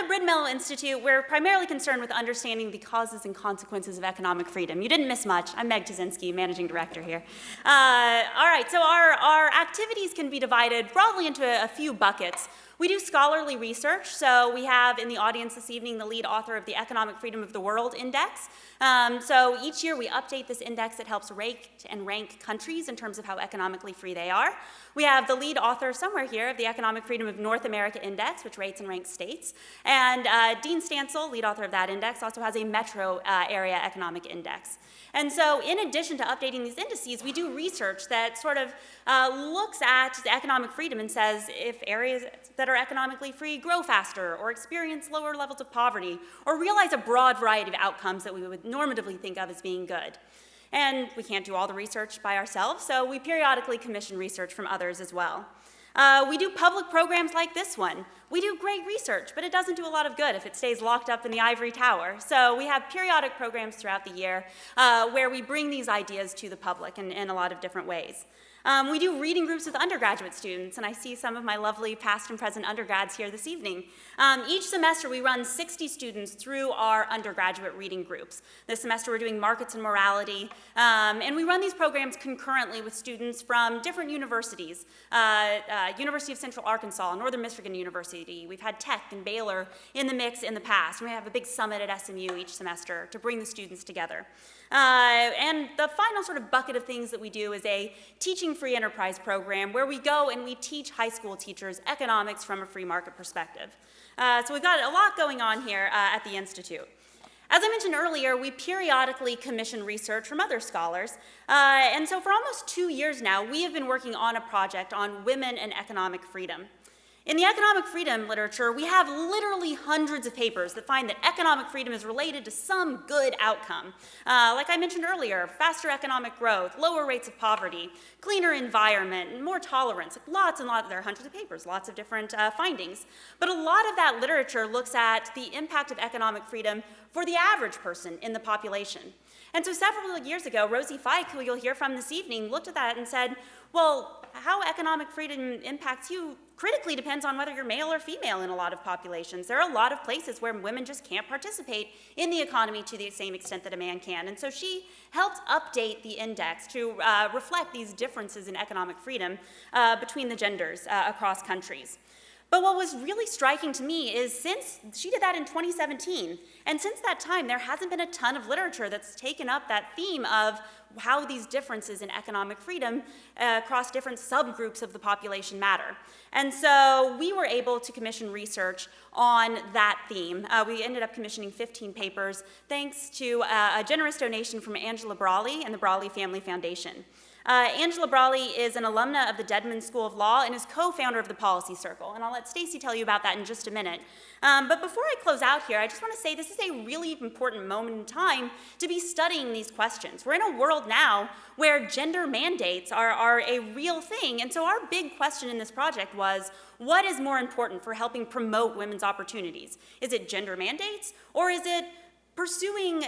the Bryn Mawr Institute, we're primarily concerned with understanding the causes and consequences of economic freedom. You didn't miss much. I'm Meg Tazinski, Managing Director here. All right, so our activities can be divided broadly into a few buckets. We do scholarly research, so we have in the audience this evening the lead author of the Economic Freedom of the World Index. So each year we update this index that helps rate and rank countries in terms of how economically free they are. We have the lead author somewhere here of the Economic Freedom of North America Index, which rates and ranks states. And Dean Stansel, lead author of that index, also has a metro area economic index. And so in addition to updating these indices, we do research that sort of looks at the economic freedom and says if areas that are economically free grow faster or experience lower levels of poverty or realize a broad variety of outcomes that we would normatively think of as being good. And we can't do all the research by ourselves, so we periodically commission research from others as well. We do public programs like this one. We do great research, but it doesn't do a lot of good if it stays locked up in the ivory tower. So we have periodic programs throughout the year where we bring these ideas to the public in a lot of different ways. We do reading groups with undergraduate students, and I see some of my lovely past and present undergrads here this evening. Each semester we run 60 students through our undergraduate reading groups. This semester we're doing markets and morality, and we run these programs concurrently with students from different universities. University of Central Arkansas, Northern Michigan University, we've had Tech and Baylor in the mix in the past, and we have a big summit at SMU each semester to bring the students together. And the final sort of bucket of things that we do is a teaching free enterprise program where we go and we teach high school teachers economics from a free market perspective. So we've got a lot going on here at the Institute. As I mentioned earlier, we periodically commission research from other scholars. And so for almost 2 years now, we have been working on a project on women and economic freedom. In the economic freedom literature, we have literally hundreds of papers that find that economic freedom is related to some good outcome. Like I mentioned earlier, faster economic growth, lower rates of poverty, cleaner environment, and more tolerance. Lots and lots, there are hundreds of papers, lots of different findings. But a lot of that literature looks at the impact of economic freedom for the average person in the population. And so several years ago, Rosie Fike, who you'll hear from this evening, looked at that and said, well, how economic freedom impacts you critically depends on whether you're male or female in a lot of populations. There are a lot of places where women just can't participate in the economy to the same extent that a man can. And so she helped update the index to reflect these differences in economic freedom between the genders across countries. But what was really striking to me is since she did that in 2017, and since that time, there hasn't been a ton of literature that's taken up that theme of how these differences in economic freedom across different subgroups of the population matter. And so we were able to commission research on that theme. We ended up commissioning 15 papers thanks to a generous donation from Angela Brawley and the Brawley Family Foundation. Angela Brawley is an alumna of the Dedman School of Law and is co-founder of the Policy Circle, and I'll let Stacy tell you about that in just a minute. But before I close out here, I just want to say this is a really important moment in time to be studying these questions. We're in a world now where gender mandates are a real thing, and so our big question in this project was, what is more important for helping promote women's opportunities? Is it gender mandates, or is it pursuing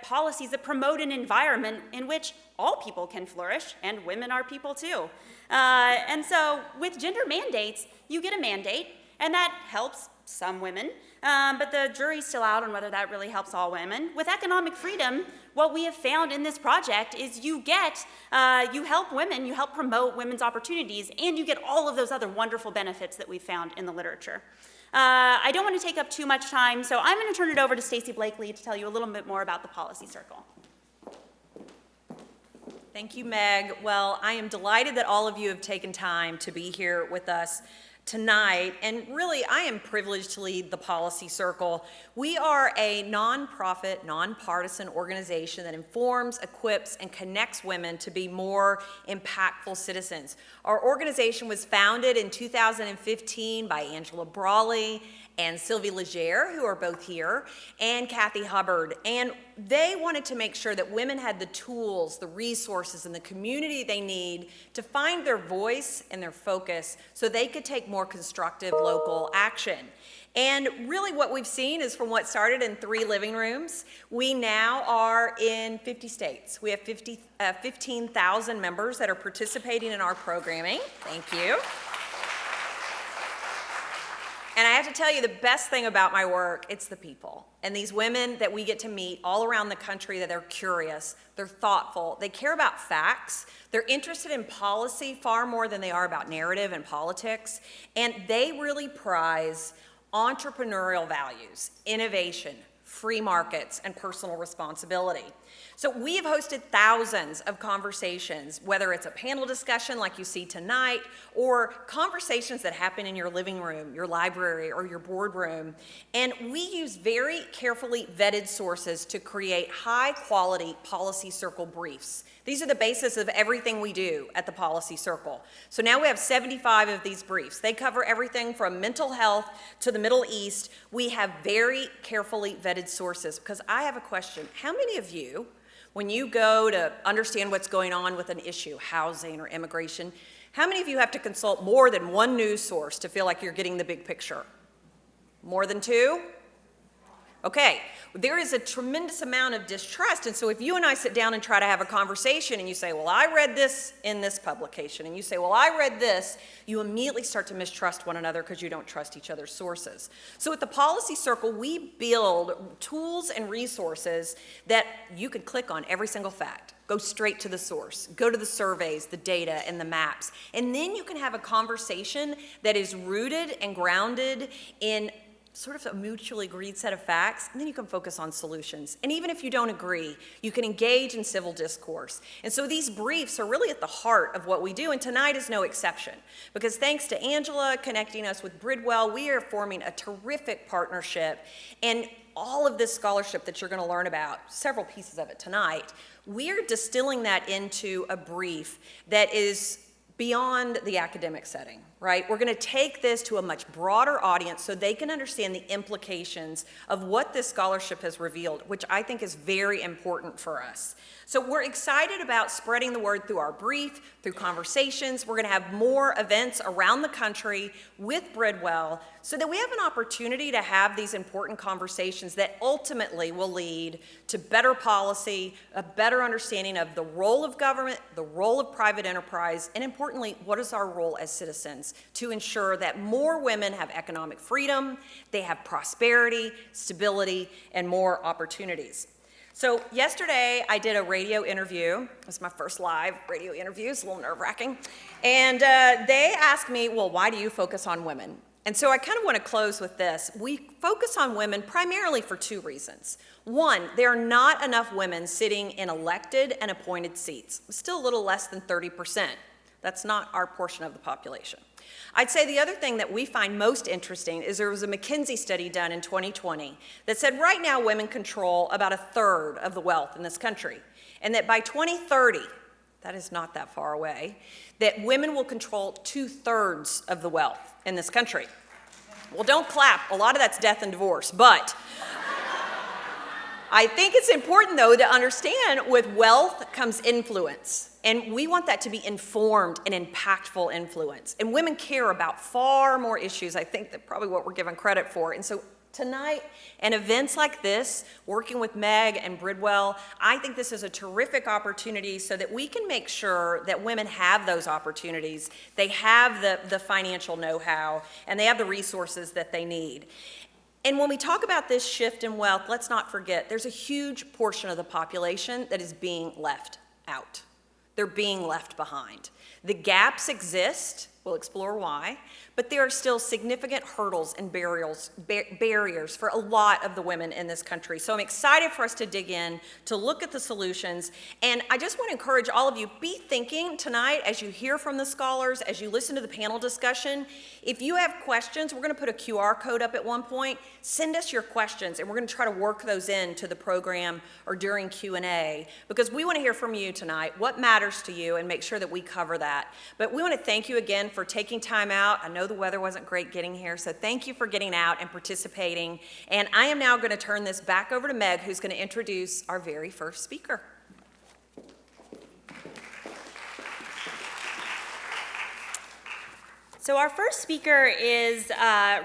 policies that promote an environment in which all people can flourish, and women are people too? And so with gender mandates, you get a mandate, and that helps some women, but the jury's still out on whether that really helps all women. With economic freedom, what we have found in this project is you help women, you help promote women's opportunities, and you get all of those other wonderful benefits that we've found in the literature. I don't want to take up too much time, so I'm going to turn it over to Stacy Blakely to tell you a little bit more about the Policy Circle. Thank you, Meg. Well, I am delighted that all of you have taken time to be here with us tonight, and really I am privileged to lead the Policy Circle. We are a nonprofit, nonpartisan organization that informs, equips, and connects women to be more impactful citizens. Our organization was founded in 2015 by Angela Brawley and Sylvie Legere, who are both here, and Kathy Hubbard. And they wanted to make sure that women had the tools, the resources, and the community they need to find their voice and their focus so they could take more constructive local action. And really what we've seen is from what started in 3 living rooms, we now are in 50 states. We have 15,000 members that are participating in our programming. Thank you. And I have to tell you, the best thing about my work, it's the people. And these women that we get to meet all around the country, that they're curious, they're thoughtful, they care about facts, they're interested in policy far more than they are about narrative and politics, and they really prize entrepreneurial values, innovation, free markets, and personal responsibility. So we have hosted thousands of conversations, whether it's a panel discussion like you see tonight, or conversations that happen in your living room, your library, or your boardroom. And we use very carefully vetted sources to create high-quality policy circle briefs. These are the basis of everything we do at the Policy Circle. So now we have 75 of these briefs. They cover everything from mental health to the Middle East. We have very carefully vetted sources, because I have a question. How many of you, when you go to understand what's going on with an issue, housing or immigration, how many of you have to consult more than one news source to feel like you're getting the big picture? More than two? Okay, there is a tremendous amount of distrust, and so if you and I sit down and try to have a conversation and you say, well, I read this in this publication, and you say, well, I read this, you immediately start to mistrust one another because you don't trust each other's sources. So at the Policy Circle, we build tools and resources that you can click on every single fact. Go straight to the source. Go to the surveys, the data, and the maps. And then you can have a conversation that is rooted and grounded in sort of a mutually agreed set of facts, and then you can focus on solutions. And even if you don't agree, you can engage in civil discourse. And so these briefs are really at the heart of what we do, and tonight is no exception. Because thanks to Angela connecting us with Bridwell, we are forming a terrific partnership. And all of this scholarship that you're going to learn about, several pieces of it tonight, we are distilling that into a brief that is beyond the academic setting, right? We're going to take this to a much broader audience so they can understand the implications of what this scholarship has revealed, which I think is very important for us. So we're excited about spreading the word through our brief, through conversations. We're going to have more events around the country with Bridwell so that we have an opportunity to have these important conversations that ultimately will lead to better policy, a better understanding of the role of government, the role of private enterprise, and importantly, what is our role as citizens to ensure that more women have economic freedom, they have prosperity, stability, and more opportunities. So yesterday, I did a radio interview. It was my first live radio interview. It's a little nerve-wracking. And they asked me, well, why do you focus on women? And so I kind of want to close with this. We focus on women primarily for two reasons. One, there are not enough women sitting in elected and appointed seats. Still a little less than 30%. That's not our portion of the population. I'd say the other thing that we find most interesting is there was a McKinsey study done in 2020 that said right now women control about a third of the wealth in this country, and that by 2030, that is not that far away, that women will control 2/3 of the wealth in this country. Well, don't clap. A lot of that's death and divorce, but I think it's important, though, to understand with wealth comes influence. And we want that to be informed and impactful influence. And women care about far more issues, I think, than probably what we're given credit for. And so tonight, and events like this, working with Meg and Bridwell, I think this is a terrific opportunity so that we can make sure that women have those opportunities. They have the financial know-how, and they have the resources that they need. And when we talk about this shift in wealth, let's not forget, there's a huge portion of the population that is being left out. They're being left behind. The gaps exist, we'll explore why, but there are still significant hurdles and barriers for a lot of the women in this country. So I'm excited for us to dig in, to look at the solutions, and I just want to encourage all of you, be thinking tonight as you hear from the scholars, as you listen to the panel discussion. If you have questions, we're going to put a QR code up at one point. Send us your questions, and we're going to try to work those into the program or during Q&A, because we want to hear from you tonight, what matters to you, and make sure that we cover that. But we want to thank you again for taking time out. I know the weather wasn't great getting here, so thank you for getting out and participating. And I am now going to turn this back over to Meg, who's going to introduce our very first speaker. So our first speaker is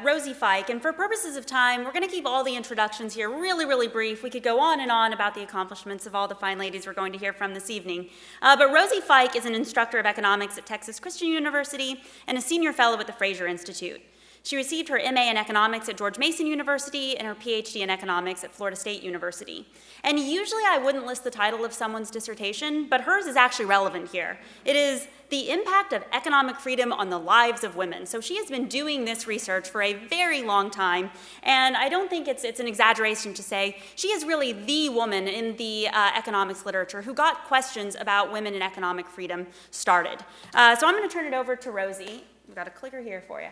Rosie Fike, and for purposes of time, we're going to keep all the introductions here really, really brief. We could go on and on about the accomplishments of all the fine ladies we're going to hear from this evening. But Rosie Fike is an instructor of economics at Texas Christian University and a senior fellow at the Fraser Institute. She received her MA in economics at George Mason University and her PhD in economics at Florida State University. And usually I wouldn't list the title of someone's dissertation, but hers is actually relevant here. It is The Impact of Economic Freedom on the Lives of Women. So she has been doing this research for a very long time, and I don't think it's an exaggeration to say she is really the woman in the economics literature who got questions about women and economic freedom started. So I'm going to turn it over to Rosie. We've got a clicker here for you.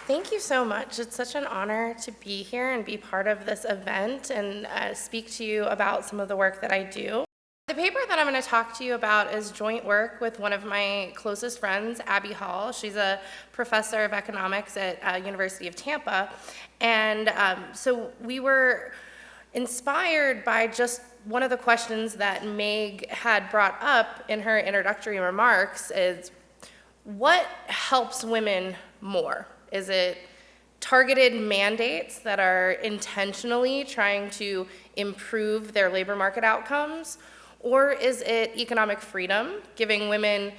Thank you so much. It's such an honor to be here and be part of this event and speak to you about some of the work that I do. The paper that I'm going to talk to you about is joint work with one of my closest friends, Abby Hall. She's a professor of economics at University of Tampa. And so we were inspired by just one of the questions that Meg had brought up in her introductory remarks is, what helps women more? Is it targeted mandates that are intentionally trying to improve their labor market outcomes? Or is it economic freedom, giving women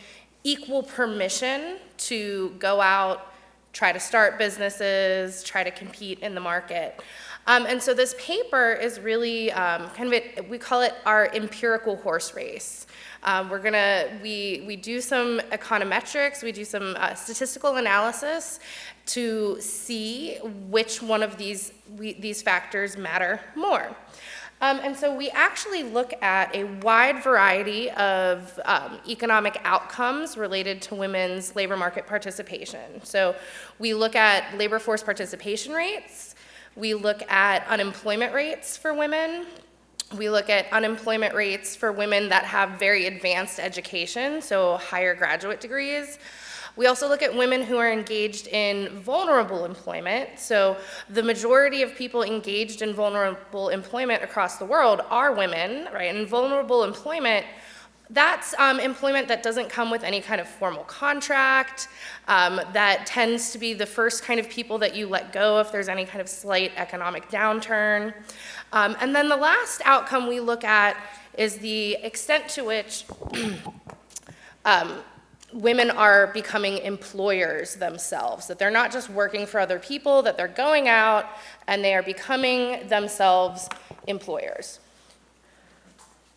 equal permission to go out, try to start businesses, try to compete in the market? And so this paper is really we call it our empirical horse race. We do some econometrics, we do some statistical analysis to see which one of these factors matter more. And so we actually look at a wide variety of economic outcomes related to women's labor market participation. So we look at labor force participation rates, we look at unemployment rates for women, we look at unemployment rates for women that have very advanced education, so higher graduate degrees. We also look at women who are engaged in vulnerable employment. So the majority of people engaged in vulnerable employment across the world are women, right? And vulnerable employment, that's employment that doesn't come with any kind of formal contract, that tends to be the first kind of people that you let go if there's any kind of slight economic downturn. And then the last outcome we look at is the extent to which women are becoming employers themselves, that they're not just working for other people, that they're going out and they are becoming themselves employers.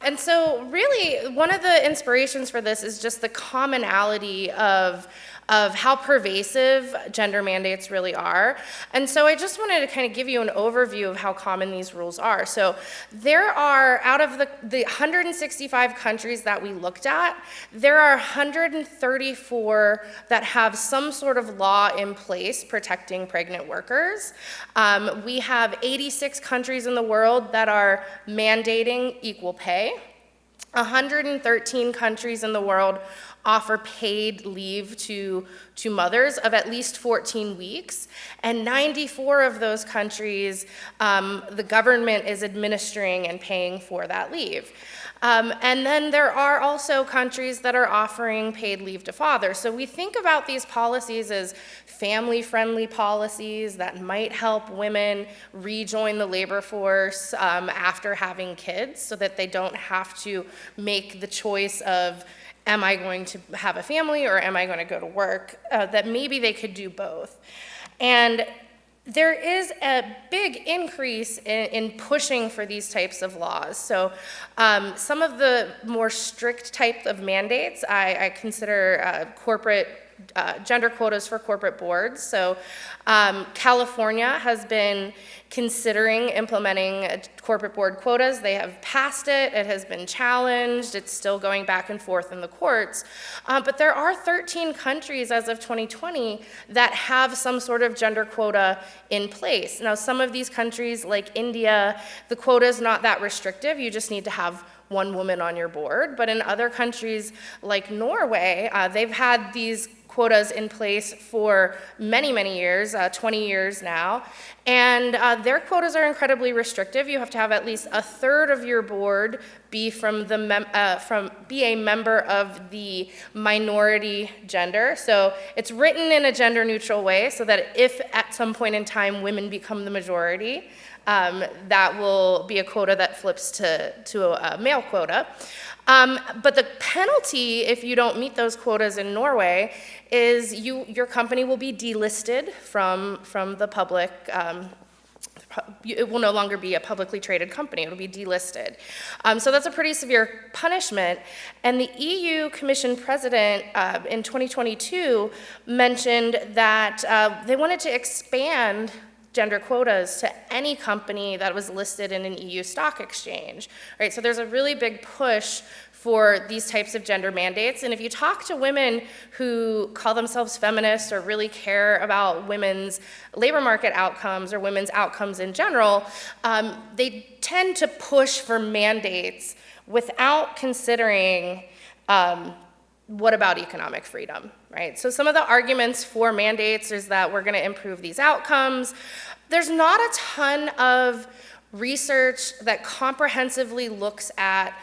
And so really, one of the inspirations for this is just the commonality of how pervasive gender mandates really are. And so I just wanted to kind of give you an overview of how common these rules are. So there are, out of the 165 countries that we looked at, there are 134 that have some sort of law in place protecting pregnant workers. We have 86 countries in the world that are mandating equal pay. 113 countries in the world offer paid leave to mothers of at least 14 weeks, and 94 of those countries, the government is administering and paying for that leave. And then there are also countries that are offering paid leave to fathers. So we think about these policies as family-friendly policies that might help women rejoin the labor force after having kids so that they don't have to make the choice of, am I going to have a family or am I going to go to work? That maybe they could do both. And there is a big increase in pushing for these types of laws. So some of the more strict type of mandates I consider corporate gender quotas for corporate boards. So California has been considering implementing corporate board quotas. They have passed it. It has been challenged. It's still going back and forth in the courts. But there are 13 countries as of 2020 that have some sort of gender quota in place. Now, some of these countries, like India, the quota is not that restrictive. You just need to have one woman on your board. But in other countries like Norway, they've had these quotas in place for many, many years, 20 years now. And their quotas are incredibly restrictive. You have to have at least a third of your board be be a member of the minority gender. So it's written in a gender neutral way so that if at some point in time women become the majority, that will be a quota that flips to a male quota. But the penalty, if you don't meet those quotas in Norway, is your company will be delisted from the public. It will no longer be a publicly traded company. It will be delisted. So that's a pretty severe punishment. And the EU Commission President in 2022 mentioned that they wanted to expand gender quotas to any company that was listed in an EU stock exchange, right? So there's a really big push for these types of gender mandates. And if you talk to women who call themselves feminists or really care about women's labor market outcomes or women's outcomes in general, they tend to push for mandates without considering what about economic freedom, right? So some of the arguments for mandates is that we're going to improve these outcomes. There's not a ton of research that comprehensively looks at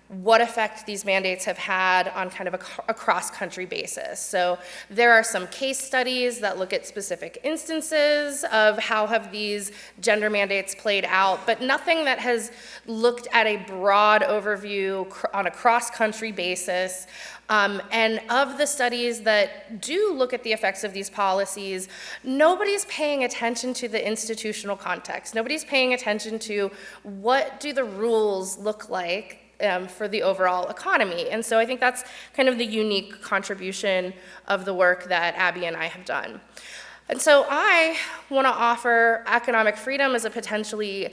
what effect these mandates have had on kind of a cross-country basis. So there are some case studies that look at specific instances of how have these gender mandates played out, but nothing that has looked at a broad overview on a cross-country basis. And of the studies that do look at the effects of these policies, nobody's paying attention to the institutional context. Nobody's paying attention to what do the rules look like for the overall economy. And so I think that's kind of the unique contribution of the work that Abby and I have done. And so I want to offer economic freedom as a potentially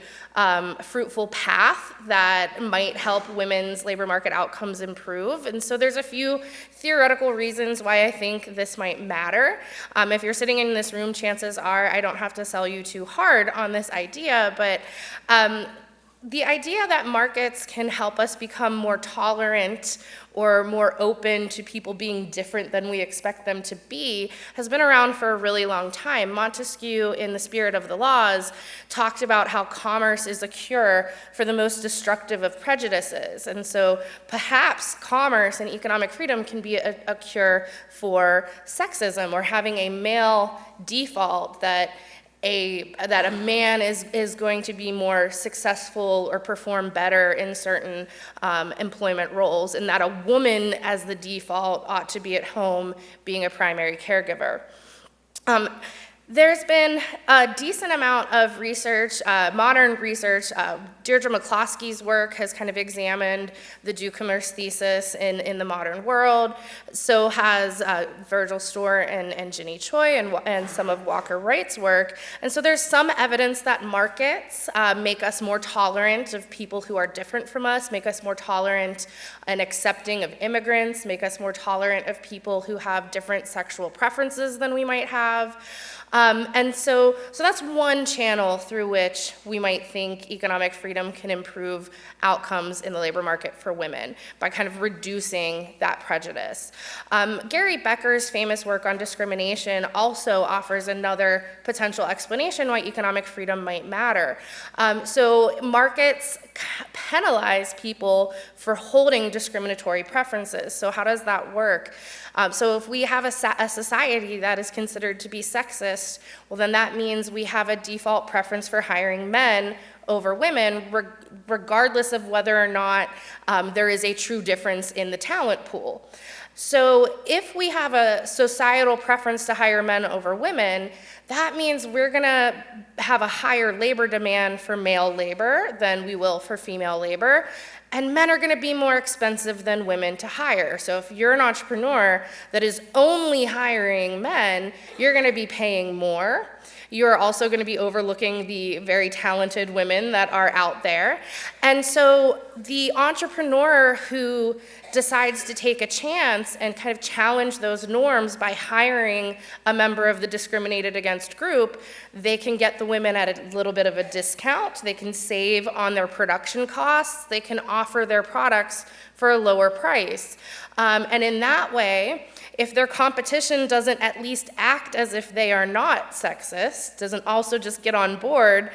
fruitful path that might help women's labor market outcomes improve. And so there's a few theoretical reasons why I think this might matter. If you're sitting in this room, chances are I don't have to sell you too hard on this idea, but the idea that markets can help us become more tolerant or more open to people being different than we expect them to be has been around for a really long time. Montesquieu, in The Spirit of the Laws, talked about how commerce is a cure for the most destructive of prejudices. And so perhaps commerce and economic freedom can be a cure for sexism or having a male default that a man is going to be more successful or perform better in certain employment roles, and that a woman as the default ought to be at home being a primary caregiver. There's been a decent amount of research, modern research. Deirdre McCloskey's work has kind of examined the do commerce thesis in the modern world. So has Virgil Storr and Ginny Choi and some of Walker Wright's work. And so there's some evidence that markets make us more tolerant of people who are different from us, make us more tolerant and accepting of immigrants, make us more tolerant of people who have different sexual preferences than we might have. And so that's one channel through which we might think economic freedom can improve outcomes in the labor market for women by kind of reducing that prejudice. Gary Becker's famous work on discrimination also offers another potential explanation why economic freedom might matter. So markets penalize people for holding discriminatory preferences. So how does that work? So if we have a society that is considered to be sexist, well, then that means we have a default preference for hiring men over women, regardless of whether or not there is a true difference in the talent pool. So if we have a societal preference to hire men over women, that means we're gonna have a higher labor demand for male labor than we will for female labor, and men are gonna be more expensive than women to hire. So if you're an entrepreneur that is only hiring men, you're gonna be paying more. You're also going to be overlooking the very talented women that are out there. And so the entrepreneur who decides to take a chance and kind of challenge those norms by hiring a member of the discriminated against group, they can get the women at a little bit of a discount. They can save on their production costs. They can offer their products for a lower price. And in that way, if their competition doesn't at least act as if they are not sexist, doesn't also just get on board,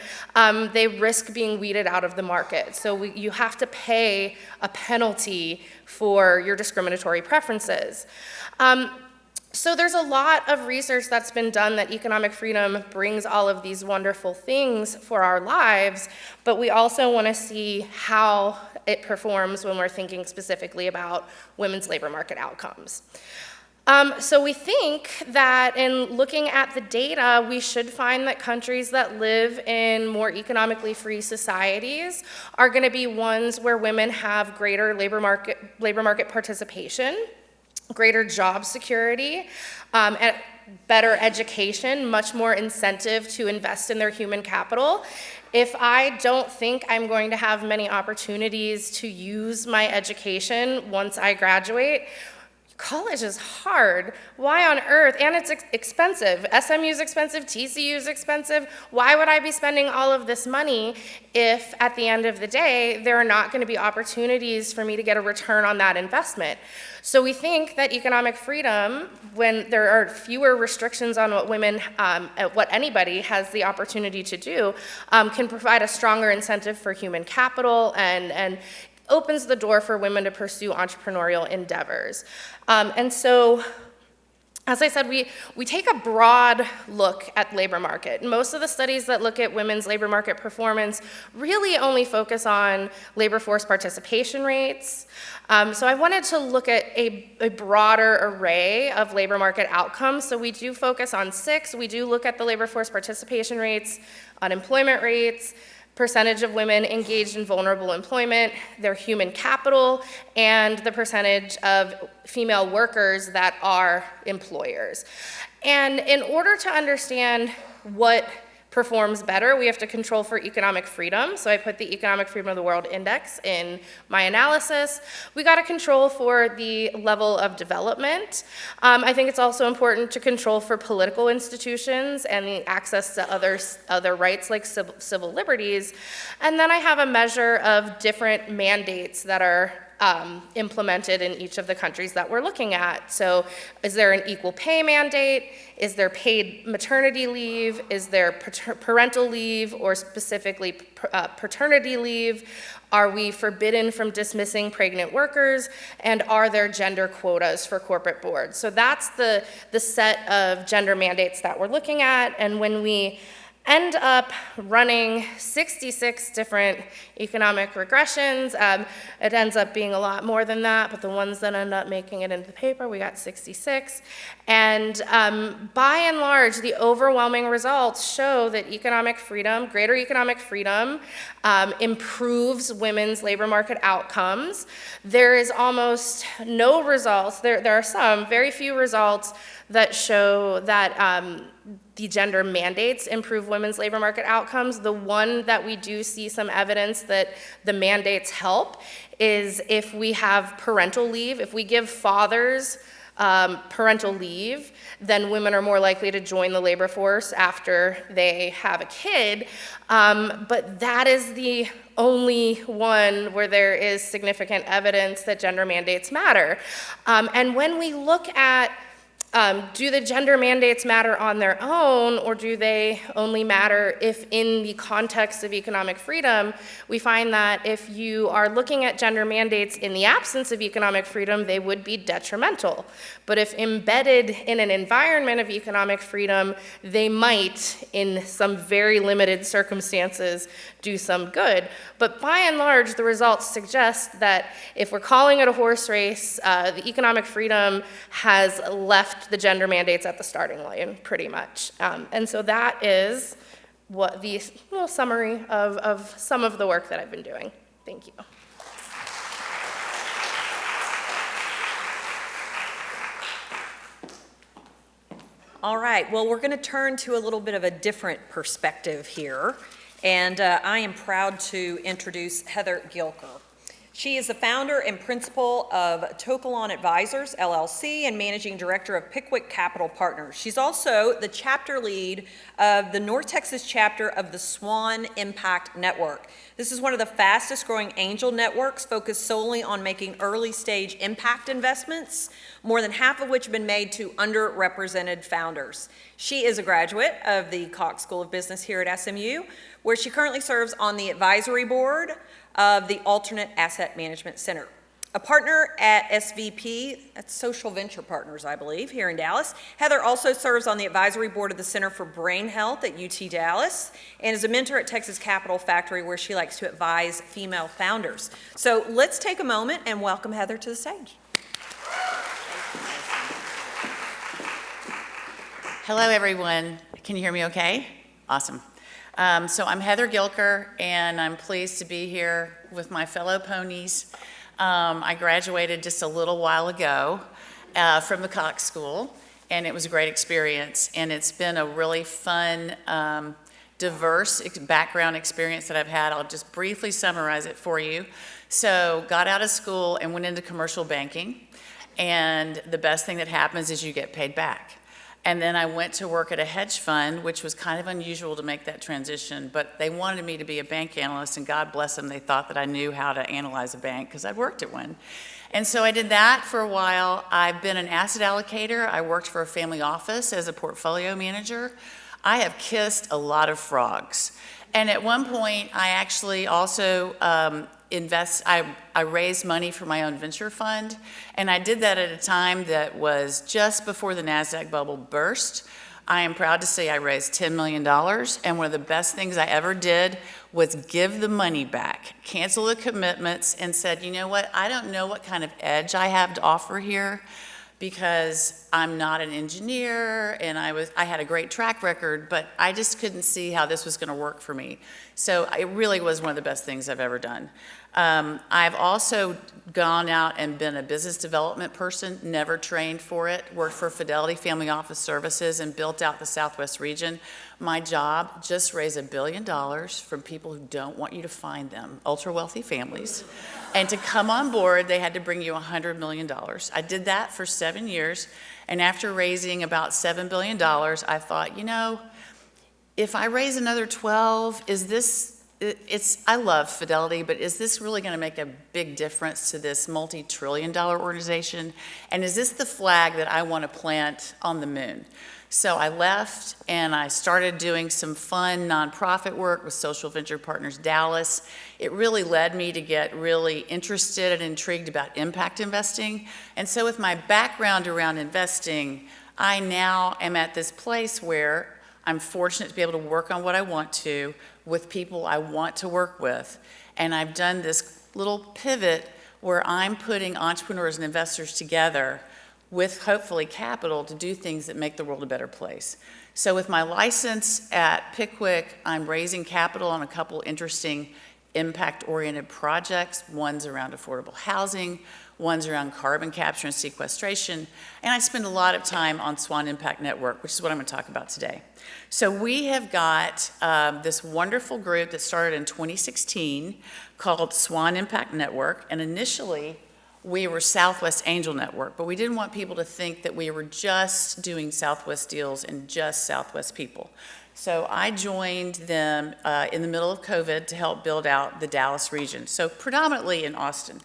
they risk being weeded out of the market. So you have to pay a penalty for your discriminatory preferences. So there's a lot of research that's been done that economic freedom brings all of these wonderful things for our lives, but we also want to see how it performs when we're thinking specifically about women's labor market outcomes. So we think that in looking at the data, we should find that countries that live in more economically free societies are going to be ones where women have greater labor market participation, greater job security, and better education, much more incentive to invest in their human capital. If I don't think I'm going to have many opportunities to use my education once I graduate, college is hard. Why on earth? And it's expensive. SMU is expensive, TCU is expensive. Why would I be spending all of this money if at the end of the day, there are not going to be opportunities for me to get a return on that investment? So we think that economic freedom, when there are fewer restrictions on what women, what anybody has the opportunity to do, can provide a stronger incentive for human capital and opens the door for women to pursue entrepreneurial endeavors. And so, as I said, we take a broad look at labor market. Most of the studies that look at women's labor market performance really only focus on labor force participation rates. So I wanted to look at a broader array of labor market outcomes. So we do focus on 6. We do look at the labor force participation rates, unemployment rates, percentage of women engaged in vulnerable employment, their human capital, and the percentage of female workers that are employers. And in order to understand what performs better, we have to control for economic freedom. So I put the Economic Freedom of the World Index in my analysis. We got to control for the level of development. I think it's also important to control for political institutions and the access to other rights like civil liberties. And then I have a measure of different mandates that are implemented in each of the countries that we're looking at. So is there an equal pay mandate? Is there paid maternity leave? Is there parental leave, or specifically paternity leave? Are we forbidden from dismissing pregnant workers? And are there gender quotas for corporate boards? So that's the set of gender mandates that we're looking at. And when we end up running 66 different economic regressions. It ends up being a lot more than that, but the ones that end up making it into the paper, we got 66. And by and large, the overwhelming results show that economic freedom, greater economic freedom, improves women's labor market outcomes. There is almost no results, there are some, very few results that show that the gender mandates improve women's labor market outcomes. The one that we do see some evidence that the mandates help is if we have parental leave. If we give fathers parental leave, then women are more likely to join the labor force after they have a kid. But that is the only one where there is significant evidence that gender mandates matter. And when we look at do the gender mandates matter on their own, or do they only matter if in the context of economic freedom? We find that if you are looking at gender mandates in the absence of economic freedom, they would be detrimental. But if embedded in an environment of economic freedom, they might, in some very limited circumstances, do some good. But by and large, the results suggest that if we're calling it a horse race, the economic freedom has left the gender mandates at the starting line, pretty much. And so that is what the little summary of some of the work that I've been doing. Thank you. All right, well, we're going to turn to a little bit of a different perspective here, and I am proud to introduce Heather Gilker. She is the founder and principal of Tokalon Advisors, LLC, and managing director of Pickwick Capital Partners. She's also the chapter lead of the North Texas chapter of the Swan Impact Network. This is one of the fastest growing angel networks focused solely on making early stage impact investments, more than half of which have been made to underrepresented founders. She is a graduate of the Cox School of Business here at SMU, where she currently serves on the advisory board of the Alternate Asset Management Center. a partner at SVP, that's Social Venture Partners, I believe, here in Dallas. Heather also serves on the advisory board of the Center for Brain Health at UT Dallas and is a mentor at Texas Capital Factory, where she likes to advise female founders. So let's take a moment and welcome Heather to the stage. Hello, everyone. Can you hear me okay? Awesome. So I'm Heather Gilker, and I'm pleased to be here with my fellow ponies. I graduated just a little while ago from the Cox School, and it was a great experience. And it's been a really fun, diverse background experience that I've had. I'll just briefly summarize it for you. So got out of school and went into commercial banking, and the best thing that happens is you get paid back. And then I went to work at a hedge fund, which was kind of unusual to make that transition, but they wanted me to be a bank analyst, and God bless them, they thought that I knew how to analyze a bank because I'd worked at one. And so I did that for a while. I've been an asset allocator. I worked for a family office as a portfolio manager. I have kissed a lot of frogs. And at one point, I actually also I raised money for my own venture fund, and I did that at a time that was just before the NASDAQ bubble burst. I am proud to say I raised $10 million, and one of the best things I ever did was give the money back, cancel the commitments, and said, you know what, I don't know what kind of edge I have to offer here, because I'm not an engineer, and I had a great track record, but I just couldn't see how this was going to work for me. So it really was one of the best things I've ever done. I've also gone out and been a business development person, never trained for it, worked for Fidelity Family Office Services and built out the Southwest region. My job, just raise $1 billion from people who don't want you to find them, ultra wealthy families. And to come on board, they had to bring you $100 million. I did that for 7 years, and after raising about $7 billion, I thought, you know, if I raise another 12, I love Fidelity, but is this really going to make a big difference to this multi-trillion-dollar organization? And is this the flag that I want to plant on the moon? So I left, and I started doing some fun nonprofit work with Social Venture Partners Dallas. It really led me to get really interested and intrigued about impact investing. And so with my background around investing, I now am at this place where I'm fortunate to be able to work on what I want to with people I want to work with. And I've done this little pivot where I'm putting entrepreneurs and investors together with hopefully capital to do things that make the world a better place. So with my license at Pickwick, I'm raising capital on a couple interesting impact-oriented projects. One's around affordable housing, one's around carbon capture and sequestration, and I spend a lot of time on Swan Impact Network, which is what I'm going to talk about today. So we have got this wonderful group that started in 2016 called Swan Impact Network, and initially we were Southwest Angel Network, but we didn't want people to think that we were just doing Southwest deals and just Southwest people. So I joined them in the middle of COVID to help build out the Dallas region, so predominantly in Austin.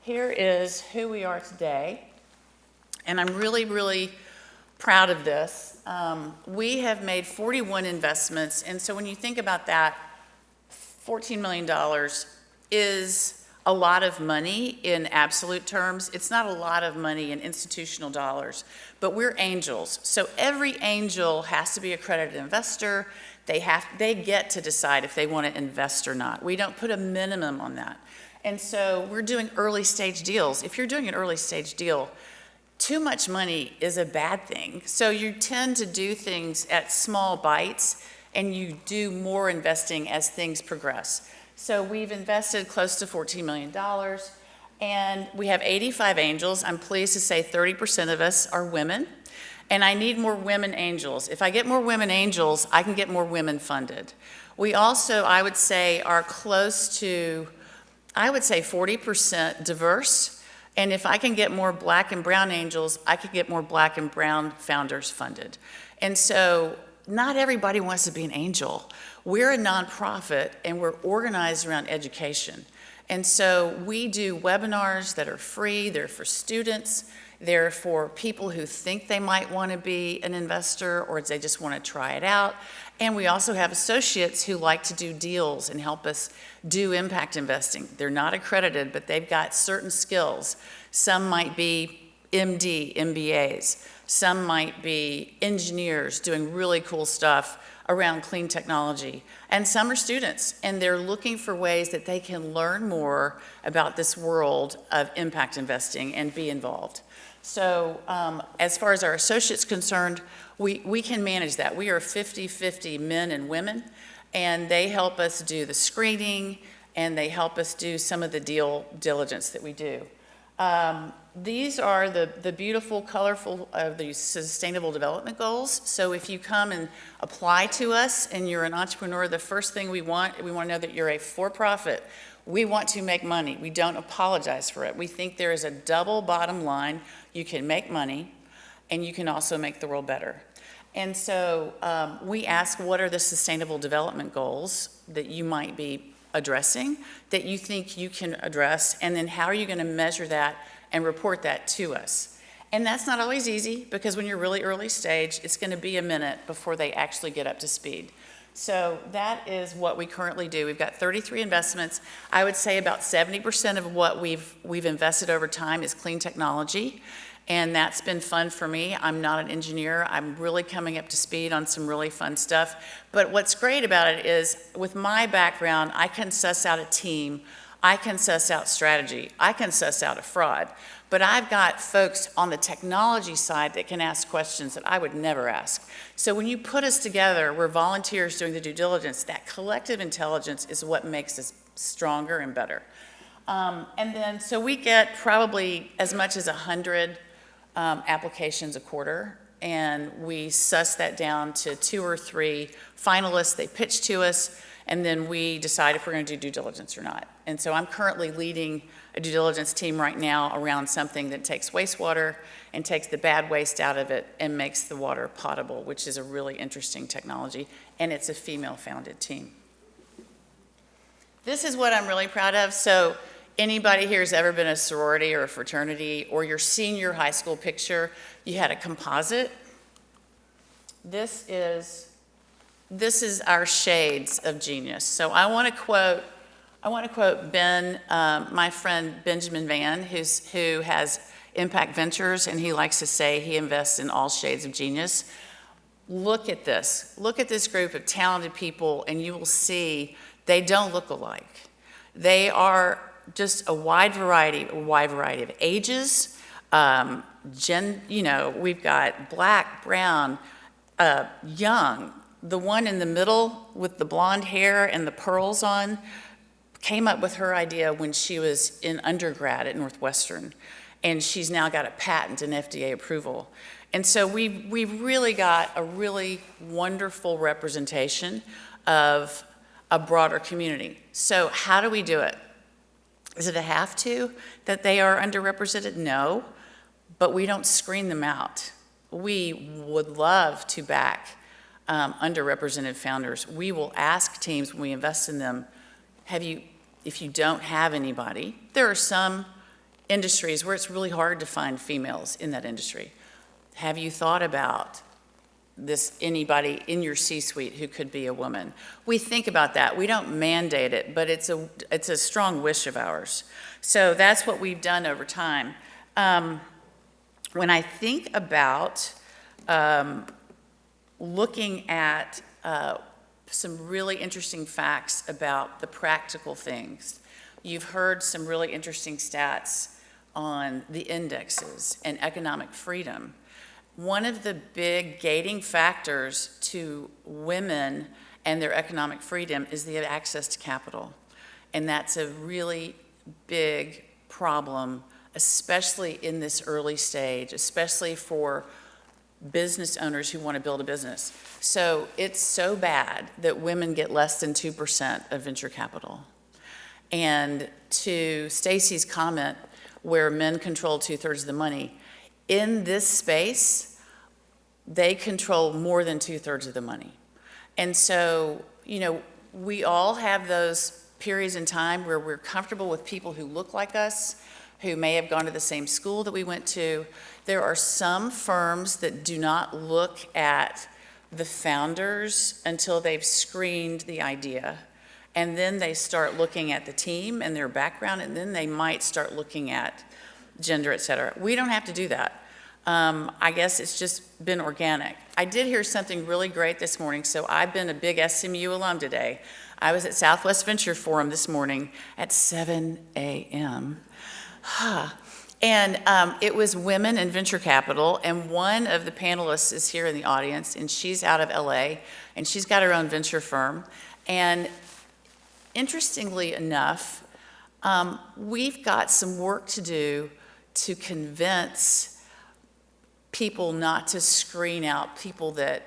Here is who we are today, and I'm really, really proud of this. We have made 41 investments, and so when you think about that, $14 million is a lot of money in absolute terms. It's not a lot of money in institutional dollars, but we're angels. So every angel has to be a accredited investor. They get to decide if they want to invest or not. We don't put a minimum on that. And so we're doing early stage deals. If you're doing an early stage deal, too much money is a bad thing. So you tend to do things at small bites, and you do more investing as things progress. So we've invested close to $14 million, and we have 85 angels. I'm pleased to say 30% of us are women, and I need more women angels. If I get more women angels, I can get more women funded. We also, I would say, are close to, 40% diverse, and if I can get more black and brown angels, I could get more black and brown founders funded. And so not everybody wants to be an angel. We're a nonprofit, and we're organized around education. And so we do webinars that are free, they're for students, They're for people who think they might want to be an investor or they just want to try it out. And we also have associates who like to do deals and help us do impact investing. They're not accredited, but they've got certain skills. Some might be MD, MBAs. Some might be engineers doing really cool stuff around clean technology. And some are students, and they're looking for ways that they can learn more about this world of impact investing and be involved. So as far as our associates concerned, we can manage that. We are 50-50 men and women, and they help us do the screening, and they help us do some of the deal diligence that we do. These are the beautiful, colorful, the Sustainable Development Goals. So if you come and apply to us and you're an entrepreneur, the first thing we want to know that you're a for-profit. We want to make money. We don't apologize for it. We think there is a double bottom line. You can make money, and you can also make the world better. And so we ask, what are the Sustainable Development Goals that you might be addressing, that you think you can address, and then how are you going to measure that and report that to us? And that's not always easy, because when you're really early stage, it's going to be a minute before they actually get up to speed. So that is what we currently do. We've got 33 investments. I would say about 70% of what we've invested over time is clean technology, and that's been fun for me. I'm not an engineer. I'm really coming up to speed on some really fun stuff. But what's great about it is, with my background, I can suss out a team. I can suss out strategy. I can suss out a fraud. But I've got folks on the technology side that can ask questions that I would never ask. So when you put us together, we're volunteers doing the due diligence. That collective intelligence is what makes us stronger and better. And then, so we get probably as much as 100 applications a quarter, and we suss that down to 2 or 3 finalists. They pitch to us, and then we decide if we're going to do due diligence or not. And so I'm currently leading a due diligence team right now around something that takes wastewater and takes the bad waste out of it and makes the water potable, which is a really interesting technology, and it's a female-founded team. This is what I'm really proud of. So anybody here has ever been a sorority or a fraternity, or your senior high school picture, you had a composite. This is our shades of genius. So I want to quote Ben, my friend Benjamin Van, who has Impact Ventures, and he likes to say he invests in all shades of genius. Look at this. Look at this group of talented people, and you will see they don't look alike. They are just a wide variety of ages. We've got black, brown, young. The one in the middle with the blonde hair and the pearls on came up with her idea when she was in undergrad at Northwestern, and she's now got a patent and FDA approval. And so we've really got a really wonderful representation of a broader community. So how do we do it? Is it a have to that they are underrepresented? No, but we don't screen them out. We would love to back underrepresented founders. We will ask teams when we invest in them, if you don't have anybody, there are some industries where it's really hard to find females in that industry. Have you thought about anybody in your C-suite who could be a woman? We think about that. We don't mandate it, but it's a strong wish of ours. So that's what we've done over time. When I think about looking at some really interesting facts about the practical things, you've heard some really interesting stats on the indexes and economic freedom. One of the big gating factors to women and their economic freedom is the access to capital. And that's a really big problem, especially in this early stage, especially for business owners who want to build a business. So it's so bad that women get less than 2% of venture capital. And to Stacy's comment, where men control 2/3 of the money, in this space, they control more than 2/3 of the money. And so, we all have those periods in time where we're comfortable with people who look like us, who may have gone to the same school that we went to. There are some firms that do not look at the founders until they've screened the idea. And then they start looking at the team and their background, and then they might start looking at gender, et cetera. We don't have to do that. I guess it's just been organic. I did hear something really great this morning. So I've been a big SMU alum today. I was at Southwest Venture Forum this morning at 7 a.m. And it was women in venture capital, and one of the panelists is here in the audience, and she's out of LA, and she's got her own venture firm. And interestingly enough, we've got some work to do to convince people not to screen out people that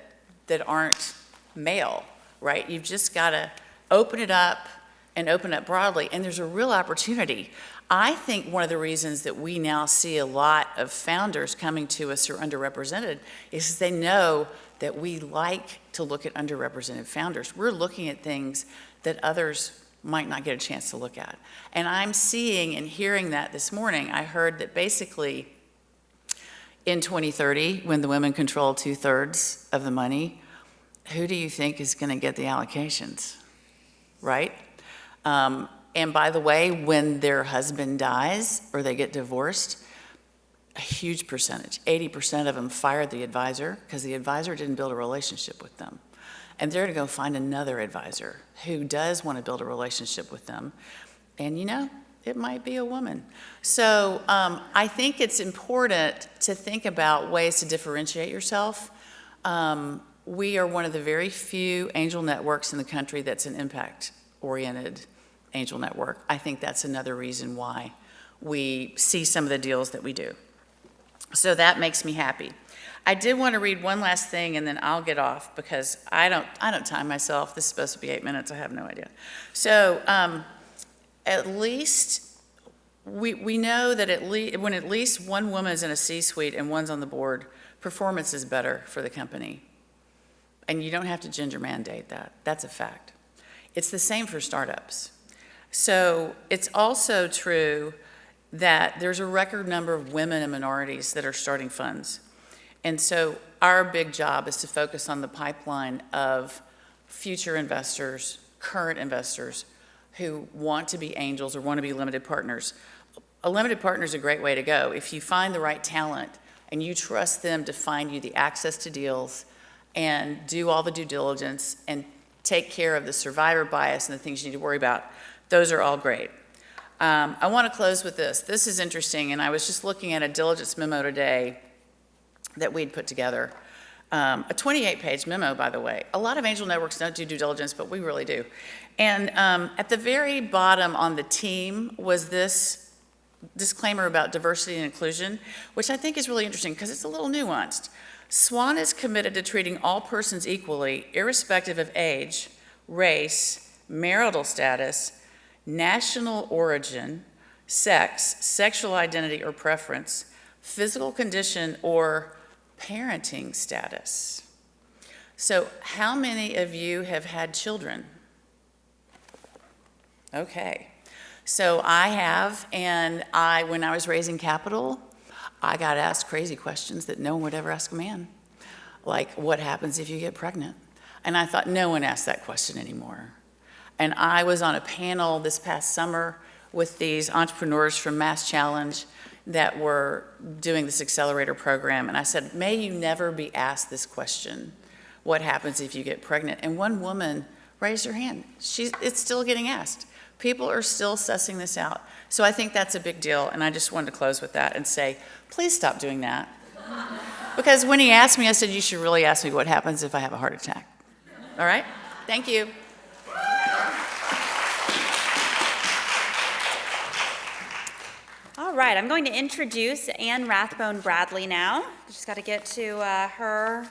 aren't male, right? You've just got to open it up and open up broadly, and there's a real opportunity. I think one of the reasons that we now see a lot of founders coming to us who are underrepresented is they know that we like to look at underrepresented founders. We're looking at things that others might not get a chance to look at. And I'm seeing and hearing that this morning. I heard that basically in 2030, when the women control 2/3 of the money, who do you think is going to get the allocations, right? And by the way, when their husband dies or they get divorced, a huge percentage, 80% of them fired the advisor because the advisor didn't build a relationship with them. And they're going to go find another advisor who does want to build a relationship with them. And you know, it might be a woman. So I think it's important to think about ways to differentiate yourself. We are one of the very few angel networks in the country that's an impact-oriented angel network. I think that's another reason why we see some of the deals that we do. So that makes me happy. I did want to read one last thing and then I'll get off because I don't time myself. This is supposed to be 8 minutes. I have no idea. So at least we know that when at least one woman is in a C-suite and one's on the board, performance is better for the company. And you don't have to gender mandate that. That's a fact. It's the same for startups. So it's also true that there's a record number of women and minorities that are starting funds. And so our big job is to focus on the pipeline of future investors, current investors who want to be angels or want to be limited partners. A limited partner is a great way to go. If you find the right talent and you trust them to find you the access to deals and do all the due diligence and take care of the survivor bias and the things you need to worry about, those are all great. I want to close with this. This is interesting, and I was just looking at a diligence memo today that we'd put together. A 28-page memo, by the way. A lot of angel networks don't do due diligence, but we really do. And at the very bottom on the team was this disclaimer about diversity and inclusion, which I think is really interesting because it's a little nuanced. SWAN is committed to treating all persons equally, irrespective of age, race, marital status, national origin, sex, sexual identity or preference, physical condition, or parenting status. So how many of you have had children? Okay. So I have, and when I was raising capital, I got asked crazy questions that no one would ever ask a man. Like, what happens if you get pregnant? And I thought, no one asks that question anymore. And I was on a panel this past summer with these entrepreneurs from Mass Challenge that were doing this accelerator program. And I said, may you never be asked this question, what happens if you get pregnant? And one woman raised her hand. It's still getting asked. People are still sussing this out. So I think that's a big deal. And I just wanted to close with that and say, please stop doing that. Because when he asked me, I said, you should really ask me what happens if I have a heart attack. All right? Thank you. All right, I'm going to introduce Anne Rathbone Bradley now. Just got to get to her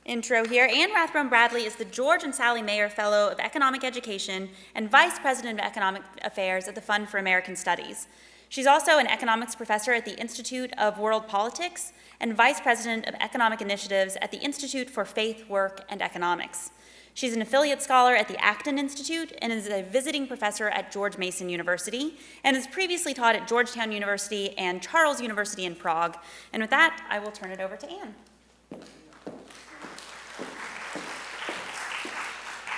intro here. Anne Rathbone Bradley is the George and Sally Mayer Fellow of Economic Education and Vice President of Economic Affairs at the Fund for American Studies. She's also an economics professor at the Institute of World Politics and vice president of economic initiatives at the Institute for Faith, Work, and Economics. She's an affiliate scholar at the Acton Institute and is a visiting professor at George Mason University and has previously taught at Georgetown University and Charles University in Prague. And with that, I will turn it over to Anne.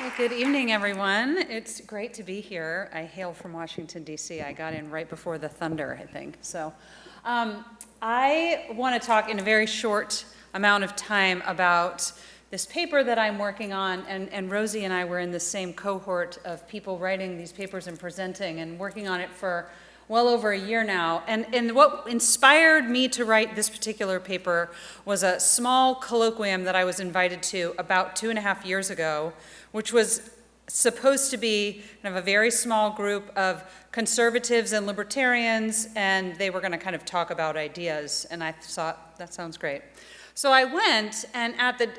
Well, good evening, everyone. It's great to be here. I hail from Washington, D.C. I got in right before the thunder, I think. So I want to talk in a very short amount of time about this paper that I'm working on, and Rosie and I were in the same cohort of people writing these papers and presenting and working on it for well over a year now. And what inspired me to write this particular paper was a small colloquium that I was invited to about 2.5 years ago, which was supposed to be kind of a very small group of conservatives and libertarians, and they were going to kind of talk about ideas. And I thought, that sounds great. So I went, and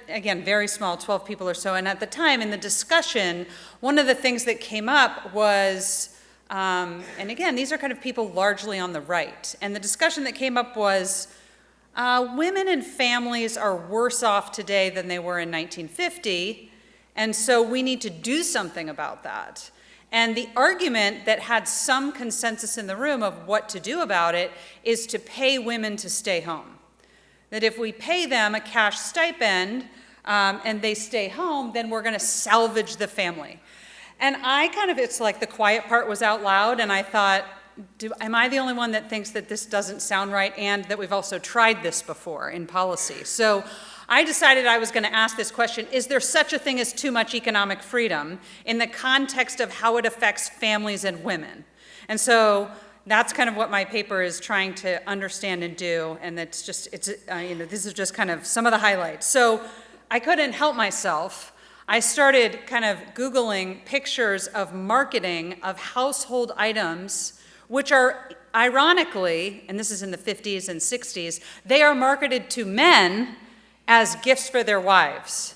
again, very small, 12 people or so, and at the time in the discussion, one of the things that came up was, and again, these are kind of people largely on the right, and the discussion that came up was, women and families are worse off today than they were in 1950, and so we need to do something about that. And the argument that had some consensus in the room of what to do about it is to pay women to stay home. That if we pay them a cash stipend and they stay home, then we're going to salvage the family. And it's like the quiet part was out loud, and I thought, am I the only one that thinks that this doesn't sound right, and that we've also tried this before in policy? So I decided I was going to ask this question: is there such a thing as too much economic freedom in the context of how it affects families and women? And so that's kind of what my paper is trying to understand and do, and this is just kind of some of the highlights. So I couldn't help myself. I started kind of Googling pictures of marketing of household items, which are ironically, and this is in the 50s and 60s, they are marketed to men as gifts for their wives.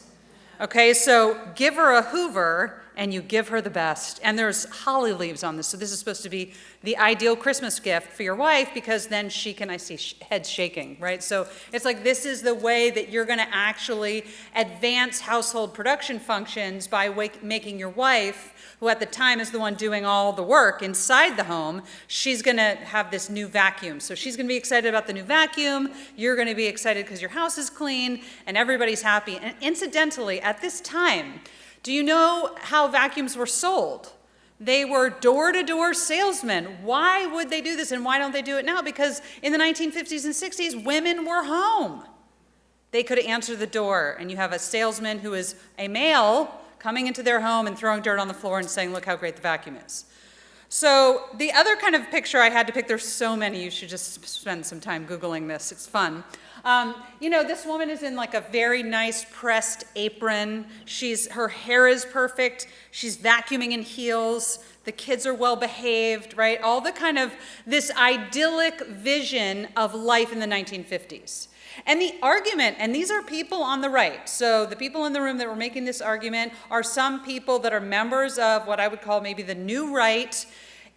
Okay, so give her a Hoover and you give her the best. And there's holly leaves on this, so this is supposed to be the ideal Christmas gift for your wife, because then she can, I see heads shaking, right? So it's like, this is the way that you're gonna actually advance household production functions by making your wife, who at the time is the one doing all the work inside the home, she's gonna have this new vacuum. So she's gonna be excited about the new vacuum, you're gonna be excited because your house is clean, and everybody's happy. And incidentally, at this time, do you know how vacuums were sold? They were door-to-door salesmen. Why would they do this, and why don't they do it now? Because in the 1950s and 60s, women were home. They could answer the door, and you have a salesman who is a male coming into their home and throwing dirt on the floor and saying, look how great the vacuum is. So the other kind of picture I had to pick, there's so many, you should just spend some time Googling this, it's fun. This woman is in like a very nice pressed apron. Her hair is perfect. She's vacuuming in heels. The kids are well behaved, right? All the kind of this idyllic vision of life in the 1950s. And the argument, and these are people on the right, so the people in the room that were making this argument are some people that are members of what I would call maybe the new right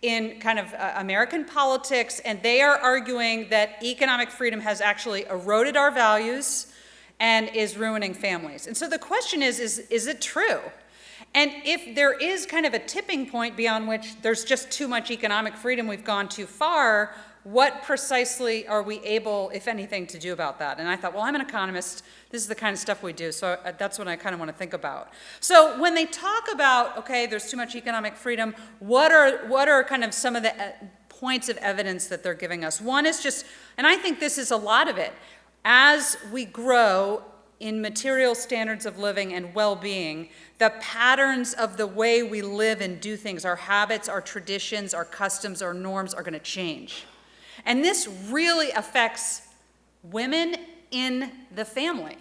in kind of American politics, and they are arguing that economic freedom has actually eroded our values and is ruining families. And so the question is it true? And if there is kind of a tipping point beyond which there's just too much economic freedom, we've gone too far, what precisely are we able, if anything, to do about that? And I thought, well, I'm an economist. This is the kind of stuff we do, so that's what I kind of want to think about. So when they talk about, okay, there's too much economic freedom, what are kind of some of the points of evidence that they're giving us? One is just, and I think this is a lot of it, as we grow in material standards of living and well-being, the patterns of the way we live and do things, our habits, our traditions, our customs, our norms are going to change. And this really affects women in the family.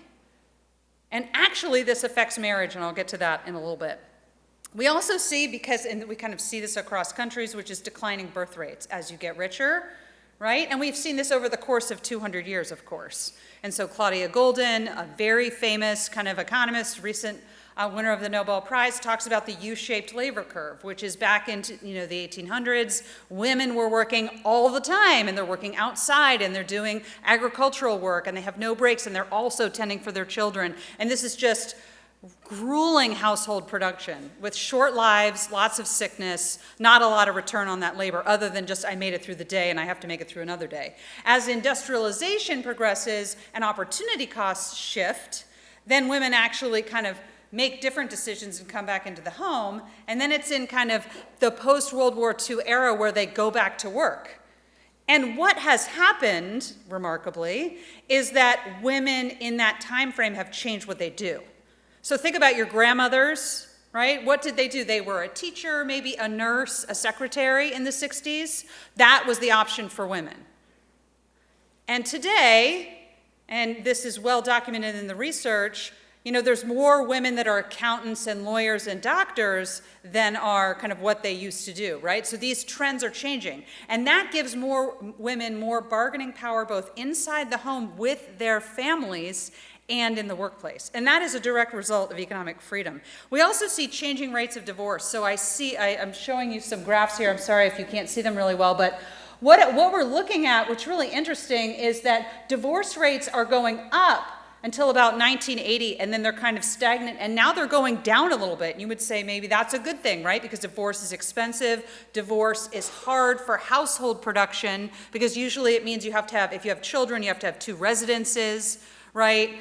And actually, this affects marriage, and I'll get to that in a little bit. We also see, and we kind of see this across countries, which is declining birth rates. As you get richer, right? And we've seen this over the course of 200 years, of course. And so Claudia Goldin, a very famous kind of economist, recent winner of the Nobel Prize, talks about the U-shaped labor curve, which is back into the 1800s. Women were working all the time, and they're working outside, and they're doing agricultural work, and they have no breaks, and they're also tending for their children. And this is just grueling household production with short lives, lots of sickness, not a lot of return on that labor other than just I made it through the day and I have to make it through another day. As industrialization progresses and opportunity costs shift, then women actually kind of make different decisions and come back into the home, and then it's in kind of the post-World War II era where they go back to work. And what has happened, remarkably, is that women in that time frame have changed what they do. So think about your grandmothers, right? What did they do? They were a teacher, maybe a nurse, a secretary in the 60s. That was the option for women. And today, and this is well documented in the research, there's more women that are accountants and lawyers and doctors than are kind of what they used to do, right? So these trends are changing. And that gives more women more bargaining power both inside the home with their families and in the workplace. And that is a direct result of economic freedom. We also see changing rates of divorce. So I'm showing you some graphs here. I'm sorry if you can't see them really well, but what we're looking at, what's really interesting, is that divorce rates are going up until about 1980, and then they're kind of stagnant, and now they're going down a little bit. And you would say maybe that's a good thing, right? Because divorce is expensive. Divorce is hard for household production, because usually it means if you have children, you have to have 2 residences, right?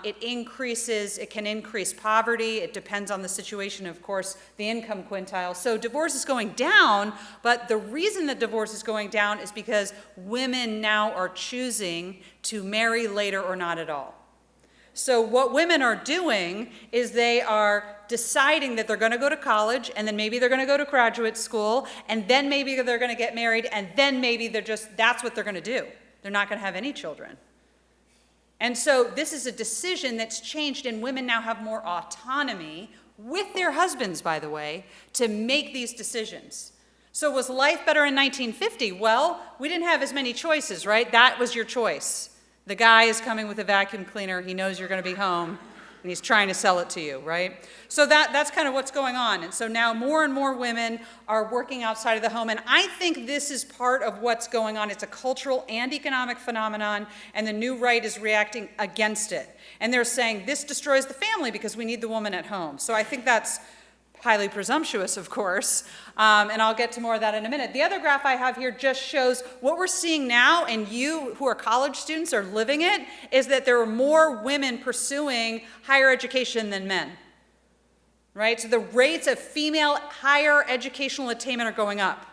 It can increase poverty. It depends on the situation, of course, the income quintile. So divorce is going down, but the reason that divorce is going down is because women now are choosing to marry later or not at all. So what women are doing is they are deciding that they're going to go to college, and then maybe they're going to go to graduate school, and then maybe they're going to get married, and then maybe that's what they're going to do. They're not going to have any children. And so this is a decision that's changed, and women now have more autonomy with their husbands, by the way, to make these decisions. So was life better in 1950? Well, we didn't have as many choices, right? That was your choice. The guy is coming with a vacuum cleaner. He knows you're going to be home, and he's trying to sell it to you, right? So that's kind of what's going on. And so now more and more women are working outside of the home, and I think this is part of what's going on. It's a cultural and economic phenomenon, and the new right is reacting against it. And they're saying this destroys the family because we need the woman at home. So I think that's highly presumptuous, of course, and I'll get to more of that in a minute. The other graph I have here just shows what we're seeing now, and you who are college students are living it, is that there are more women pursuing higher education than men, right? So the rates of female higher educational attainment are going up,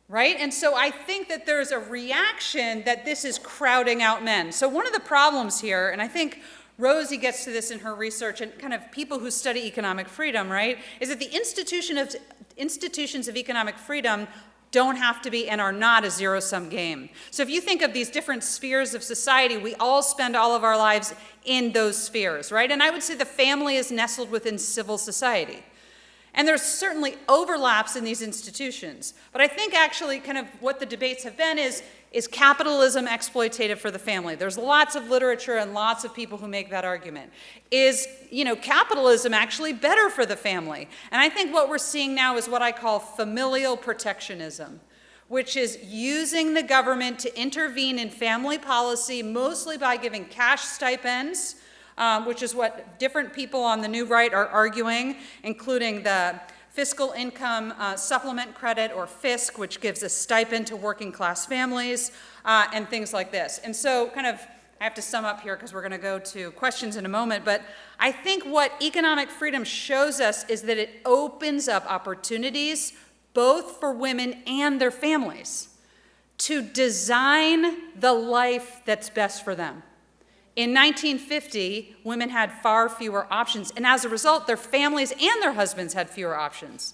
right? And so I think that there's a reaction that this is crowding out men. So one of the problems here, and I think Rosie gets to this in her research, and kind of people who study economic freedom, right, is that the institutions of economic freedom don't have to be and are not a zero-sum game. So if you think of these different spheres of society, we all spend all of our lives in those spheres, right? And I would say the family is nestled within civil society. And there's certainly overlaps in these institutions. But I think actually kind of what the debates have been is capitalism exploitative for the family? There's lots of literature and lots of people who make that argument. Is, capitalism actually better for the family? And I think what we're seeing now is what I call familial protectionism, which is using the government to intervene in family policy, mostly by giving cash stipends, which is what different people on the new right are arguing, including the Fiscal Income Supplement Credit, or FISC, which gives a stipend to working class families, and things like this. And so I have to sum up here because we're going to go to questions in a moment, but I think what economic freedom shows us is that it opens up opportunities both for women and their families to design the life that's best for them. In 1950, women had far fewer options, and as a result, their families and their husbands had fewer options.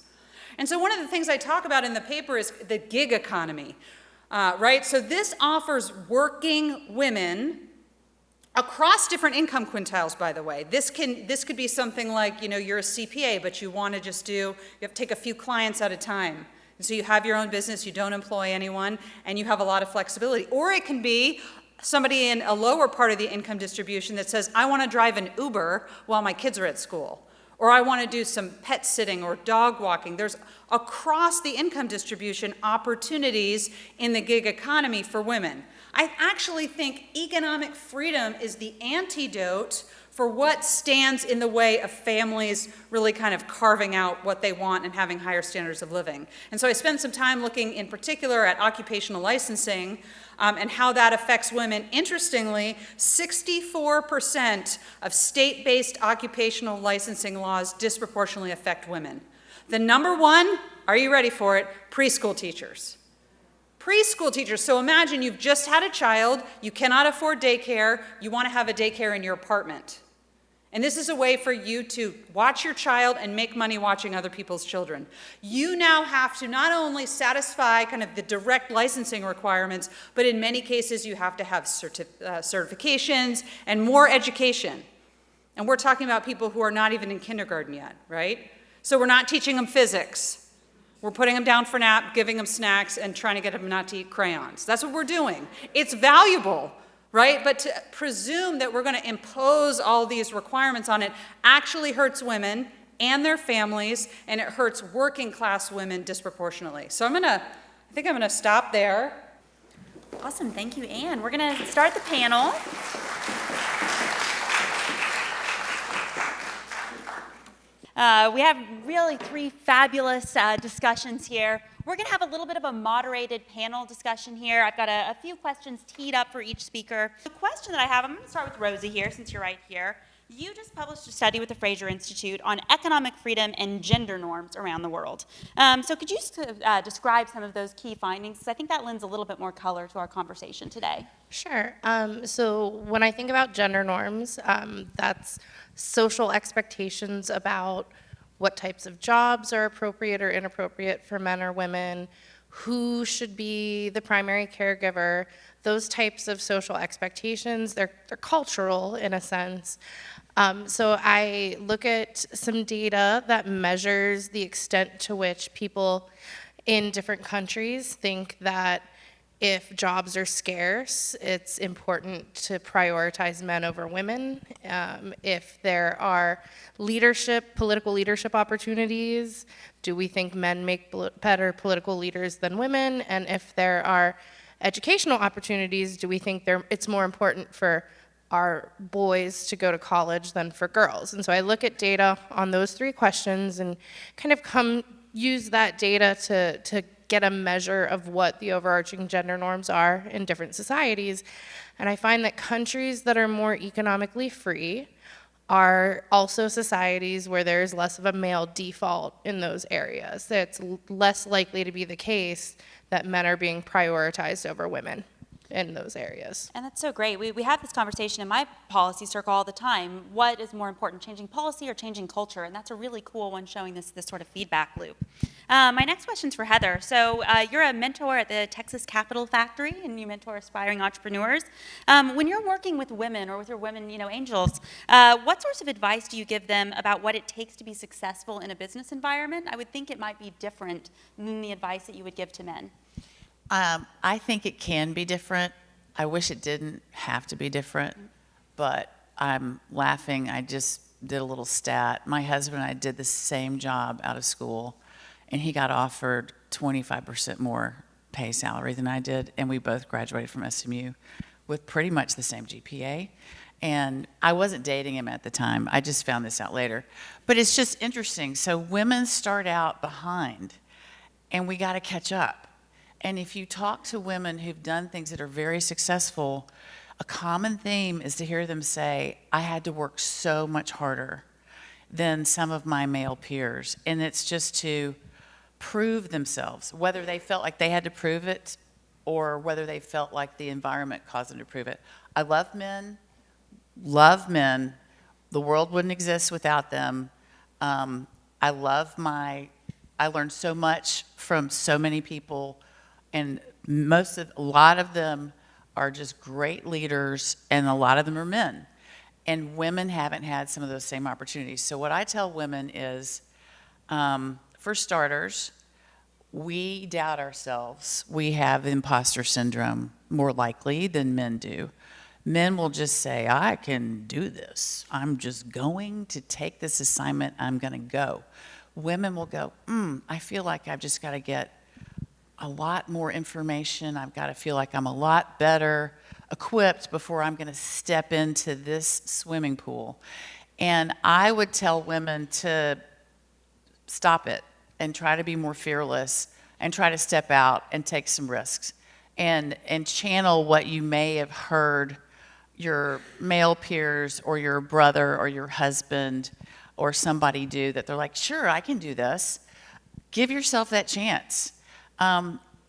And so one of the things I talk about in the paper is the gig economy, right? So this offers working women across different income quintiles, by the way. This could be something like, you're a CPA, but you want to you have to take a few clients at a time. And so you have your own business, you don't employ anyone, and you have a lot of flexibility. Or it can be somebody in a lower part of the income distribution that says, I want to drive an Uber while my kids are at school. Or I want to do some pet sitting or dog walking. There's across the income distribution opportunities in the gig economy for women. I actually think economic freedom is the antidote for what stands in the way of families really kind of carving out what they want and having higher standards of living. And so I spent some time looking in particular at occupational licensing and how that affects women. Interestingly, 64% of state-based occupational licensing laws disproportionately affect women. The number one, are you ready for it? Preschool teachers. Preschool teachers. So imagine you've just had a child, you cannot afford daycare, you want to have a daycare in your apartment. And this is a way for you to watch your child and make money watching other people's children. You now have to not only satisfy kind of the direct licensing requirements, but in many cases you have to have certifications and more education. And we're talking about people who are not even in kindergarten yet, right? So we're not teaching them physics. We're putting them down for nap, giving them snacks, and trying to get them not to eat crayons. That's what we're doing. It's valuable, right? But to presume that we're going to impose all these requirements on it actually hurts women and their families, and it hurts working class women disproportionately. So I think I'm going to stop there. Awesome, thank you, Anne. We're going to start the panel. We have really three fabulous discussions here. We're going to have a little bit of a moderated panel discussion here. I've got a few questions teed up for each speaker. The question that I have, I'm going to start with Rosie here, since you're right here. You just published a study with the Fraser Institute on economic freedom and gender norms around the world. So could you describe some of those key findings? Because I think that lends a little bit more color to our conversation today. Sure. So when I think about gender norms, that's social expectations about what types of jobs are appropriate or inappropriate for men or women, who should be the primary caregiver, those types of social expectations. They're cultural in a sense. So I look at some data that measures the extent to which people in different countries think that if jobs are scarce, it's important to prioritize men over women. If there are political leadership opportunities, do we think men make better political leaders than women? And if there are educational opportunities, do we think it's more important for our boys to go to college than for girls? And so I look at data on those three questions and kind of use that data to get a measure of what the overarching gender norms are in different societies. And I find that countries that are more economically free are also societies where there's less of a male default in those areas. It's less likely to be the case that men are being prioritized over women in those areas. And that's so great. We have this conversation in my policy circle all the time. What is more important, changing policy or changing culture? And that's a really cool one, showing this sort of feedback loop. My next question's for Heather. So you're a mentor at the Texas Capital Factory, and you mentor aspiring entrepreneurs. When you're working with women or with your women, angels, what sorts of advice do you give them about what it takes to be successful in a business environment? I would think it might be different than the advice that you would give to men. I think it can be different. I wish it didn't have to be different, but I'm laughing. I just did a little stat. My husband and I did the same job out of school, and he got offered 25% more pay salary than I did, and we both graduated from SMU with pretty much the same GPA. And I wasn't dating him at the time. I just found this out later. But it's just interesting. So women start out behind, and we got to catch up. And if you talk to women who've done things that are very successful, a common theme is to hear them say, I had to work so much harder than some of my male peers. And it's just to prove themselves, whether they felt like they had to prove it or whether they felt like the environment caused them to prove it. I love men. The world wouldn't exist without them. I learned so much from so many people. And a lot of them are just great leaders, and a lot of them are men. And women haven't had some of those same opportunities. So what I tell women is, for starters, we doubt ourselves. We have imposter syndrome more likely than men do. Men will just say, I can do this. I'm just going to take this assignment. I'm going to go. Women will go, I feel like I've just got to get a lot more information. I've got to feel like I'm a lot better equipped before I'm going to step into this swimming pool. And I would tell women to stop it and try to be more fearless and try to step out and take some risks and channel what you may have heard your male peers or your brother or your husband or somebody do, that they're like, sure, I can do this. Give yourself that chance.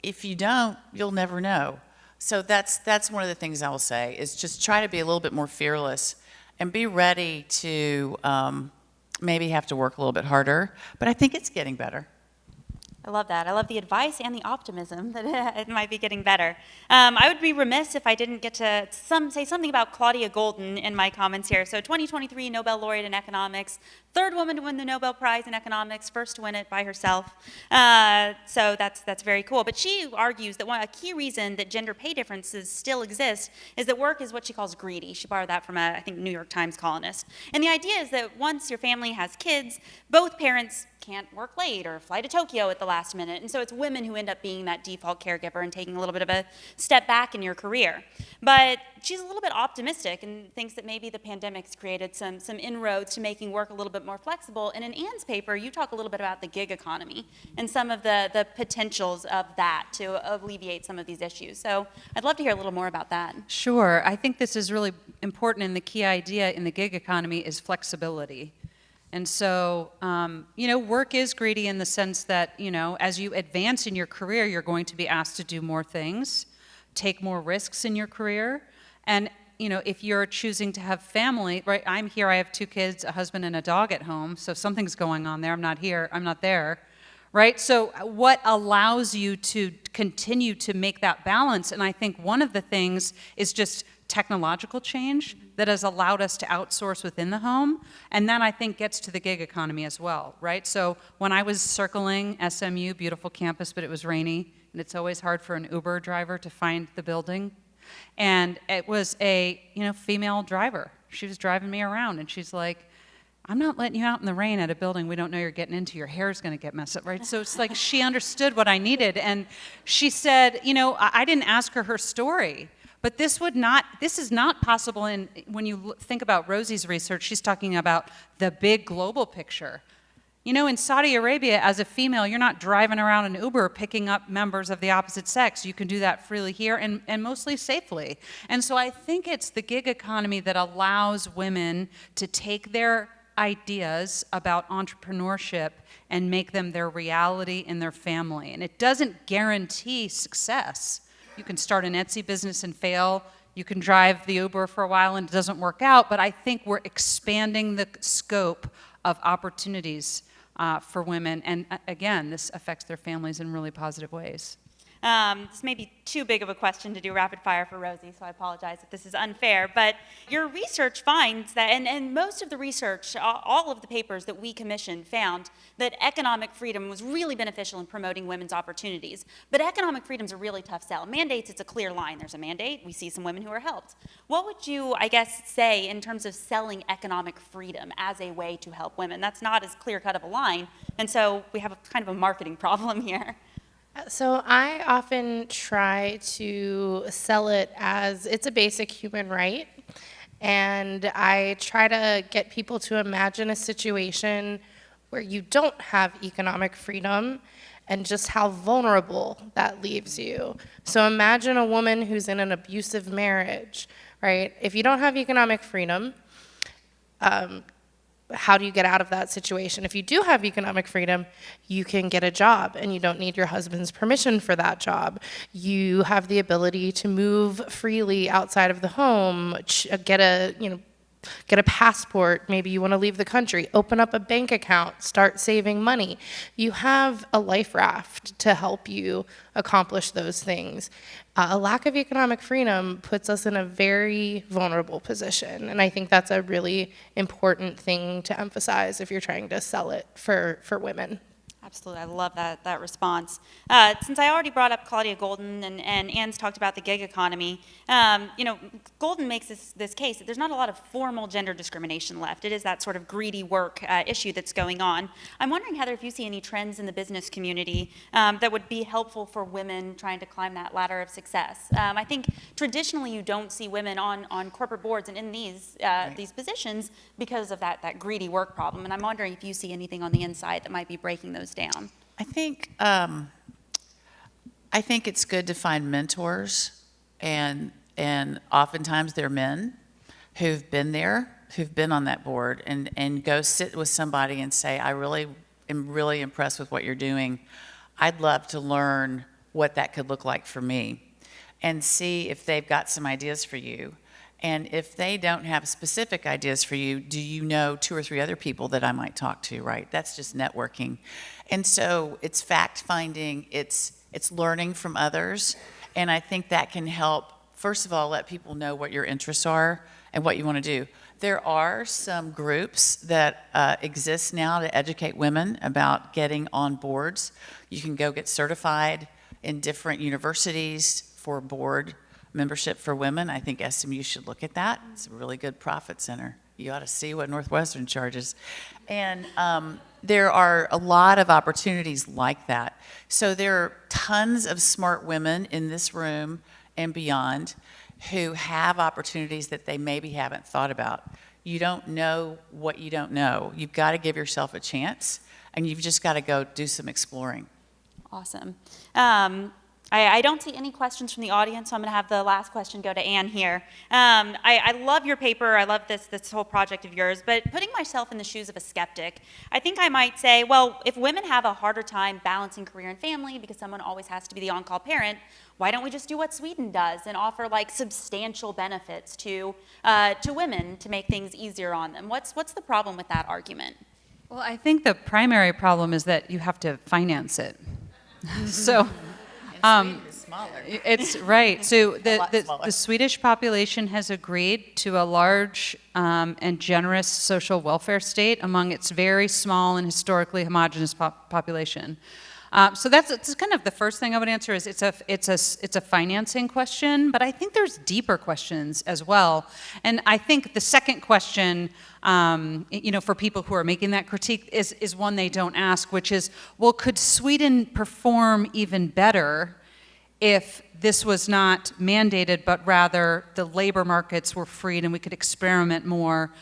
If you don't, you'll never know. So that's one of the things I will say, is just try to be a little bit more fearless and be ready to maybe have to work a little bit harder. But I think it's getting better. I love that. I love the advice and the optimism that it might be getting better. I would be remiss if I didn't get to say something about Claudia Golden in my comments here. So 2023 Nobel laureate in economics, third woman to win the Nobel Prize in economics, first to win it by herself. So that's very cool. But she argues that a key reason that gender pay differences still exist is that work is what she calls greedy. She borrowed that from I think, New York Times columnist. And the idea is that once your family has kids, both parents can't work late or fly to Tokyo at the last minute. And so it's women who end up being that default caregiver and taking a little bit of a step back in your career. But she's a little bit optimistic and thinks that maybe the pandemic's created some inroads to making work a little bit more flexible. And in Anne's paper, you talk a little bit about the gig economy and some of the potentials of that to alleviate some of these issues. So I'd love to hear a little more about that. Sure. I think this is really important, and the key idea in the gig economy is flexibility. And so, work is greedy in the sense that, as you advance in your career, you're going to be asked to do more things, take more risks in your career. And, if you're choosing to have family, right, I'm here, I have 2 kids, a husband and a dog at home, so something's going on there, I'm not here, I'm not there, right? So what allows you to continue to make that balance? And I think one of the things is just technological change that has allowed us to outsource within the home, and then I think gets to the gig economy as well, right? So when I was circling SMU, beautiful campus, but it was rainy, and it's always hard for an Uber driver to find the building, and it was a female driver. She was driving me around, and she's like, I'm not letting you out in the rain at a building we don't know you're getting into. Your hair's going to get messed up, right? So it's like she understood what I needed, and she said, I didn't ask her story. But this is not possible when you think about Rosie's research. She's talking about the big global picture. In Saudi Arabia, as a female, you're not driving around an Uber picking up members of the opposite sex. You can do that freely here and mostly safely. And so I think it's the gig economy that allows women to take their ideas about entrepreneurship and make them their reality in their family. And it doesn't guarantee success. You can start an Etsy business and fail. You can drive the Uber for a while and it doesn't work out. But I think we're expanding the scope of opportunities for women. And again, this affects their families in really positive ways. This may be too big of a question to do rapid fire for Rosie, so I apologize if this is unfair, but your research finds that, and most of the research, all of the papers that we commissioned found that economic freedom was really beneficial in promoting women's opportunities. But economic freedom's a really tough sell. Mandates, it's a clear line. There's a mandate. We see some women who are helped. What would you, say, in terms of selling economic freedom as a way to help women? That's not as clear-cut of a line, and so we have kind of a marketing problem here. So I often try to sell it as it's a basic human right, and I try to get people to imagine a situation where you don't have economic freedom and just how vulnerable that leaves you. So imagine a woman who's in an abusive marriage, right? If you don't have economic freedom, how do you get out of that situation? If you do have economic freedom, you can get a job and you don't need your husband's permission for that job. You have the ability to move freely outside of the home, get a passport, maybe you want to leave the country, open up a bank account, start saving money. You have a life raft to help you accomplish those things. A lack of economic freedom puts us in a very vulnerable position, and I think that's a really important thing to emphasize if you're trying to sell it for women. Absolutely, I love that response. Since I already brought up Claudia Golden and Ann's talked about the gig economy, Golden makes this case that there's not a lot of formal gender discrimination left. It is that sort of greedy work issue that's going on. I'm wondering, Heather, if you see any trends in the business community that would be helpful for women trying to climb that ladder of success. I think traditionally you don't see women on corporate boards and in these positions because of that greedy work problem. And I'm wondering if you see anything on the inside that might be breaking those down. I think it's good to find mentors, and oftentimes they're men who've been there, who've been on that board, and go sit with somebody and say, I really am really impressed with what you're doing. I'd love to learn what that could look like for me, and see if they've got some ideas for you. And if they don't have specific ideas for you, do you know 2 or 3 other people that I might talk to, right? That's just networking. And so it's fact-finding, it's learning from others, and I think that can help, first of all, let people know what your interests are and what you want to do. There are some groups that exist now to educate women about getting on boards. You can go get certified in different universities for board membership for women. I think SMU should look at that. It's a really good profit center. You ought to see what Northwestern charges. And there are a lot of opportunities like that. So there are tons of smart women in this room and beyond who have opportunities that they maybe haven't thought about. You don't know what you don't know. You've got to give yourself a chance, and you've just got to go do some exploring. Awesome. I don't see any questions from the audience, so I'm going to have the last question go to Ann here. I love your paper. I love this whole project of yours. But putting myself in the shoes of a skeptic, I think I might say, well, if women have a harder time balancing career and family because someone always has to be the on-call parent, why don't we just do what Sweden does and offer like substantial benefits to women to make things easier on them? What's the problem with that argument? Well, I think the primary problem is that you have to finance it. So. It's smaller. It's right. So lot smaller. the Swedish population has agreed to a large and generous social welfare state among its very small and historically homogeneous population. So that's kind of the first thing I would answer is it's a financing question, but I think there's deeper questions as well. And I think the second question, for people who are making that critique is one they don't ask, which is, well, could Sweden perform even better if this was not mandated, but rather the labor markets were freed and we could experiment more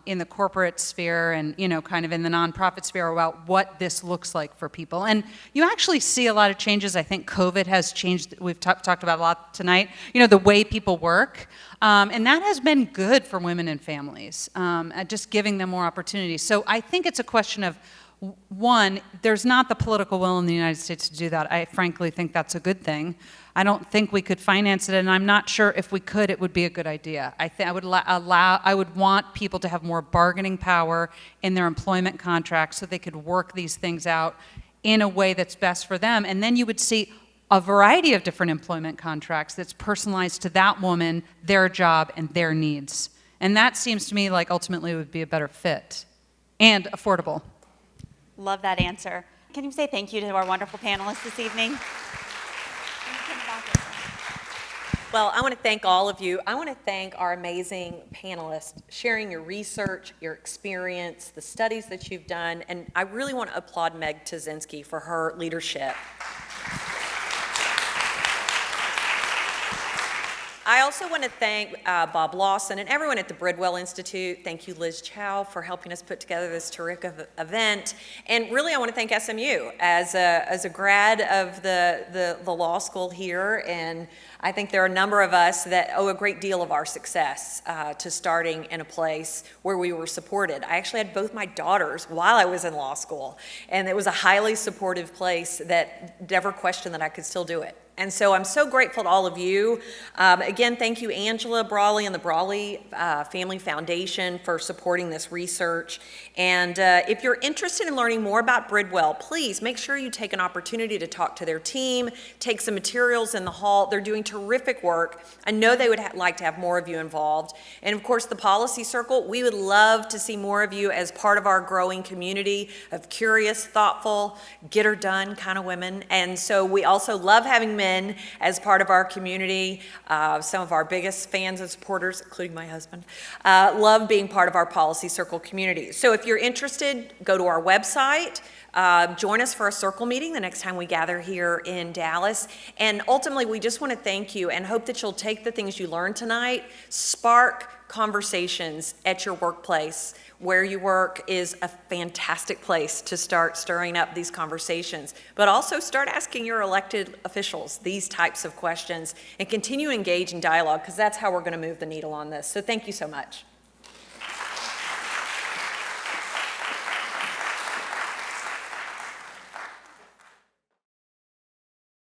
in the corporate sphere and, kind of in the nonprofit sphere about what this looks like for people. And you actually see a lot of changes. I think COVID has changed, we've talked about a lot tonight, the way people work. And that has been good for women and families, just giving them more opportunities. So I think it's a question of, one, there's not the political will in the United States to do that. I frankly think that's a good thing. I don't think we could finance it, and I'm not sure if we could, it would be a good idea. I would want people to have more bargaining power in their employment contracts so they could work these things out in a way that's best for them. And then you would see a variety of different employment contracts that's personalized to that woman, their job, and their needs. And that seems to me like ultimately would be a better fit and affordable. Love that answer. Can you say thank you to our wonderful panelists this evening? Well, I want to thank all of you. I want to thank our amazing panelists sharing your research, your experience, the studies that you've done, and I really want to applaud Meg Tazinski for her leadership. I also want to thank Bob Lawson and everyone at the Bridwell Institute. Thank you, Liz Chow, for helping us put together this terrific event. And really, I want to thank SMU as a grad of the law school here. And I think there are a number of us that owe a great deal of our success to starting in a place where we were supported. I actually had both my daughters while I was in law school. And it was a highly supportive place that never questioned that I could still do it. And so I'm so grateful to all of you. Again, thank you, Angela Brawley and the Brawley Family Foundation for supporting this research. And if you're interested in learning more about Bridwell, please make sure you take an opportunity to talk to their team, take some materials in the hall. They're doing terrific work. I know they would like to have more of you involved. And of course, the Policy Circle, we would love to see more of you as part of our growing community of curious, thoughtful, get her done kind of women. And so we also love having men as part of our community. Some of our biggest fans and supporters, including my husband, love being part of our Policy Circle community. So if you're interested, go to our website. Join us for a circle meeting the next time we gather here in Dallas. And ultimately, we just want to thank you and hope that you'll take the things you learned tonight, spark conversations at your workplace. Where you work is a fantastic place to start stirring up these conversations, but also start asking your elected officials these types of questions and continue to engage in dialogue, because that's how we're going to move the needle on this. So thank you so much.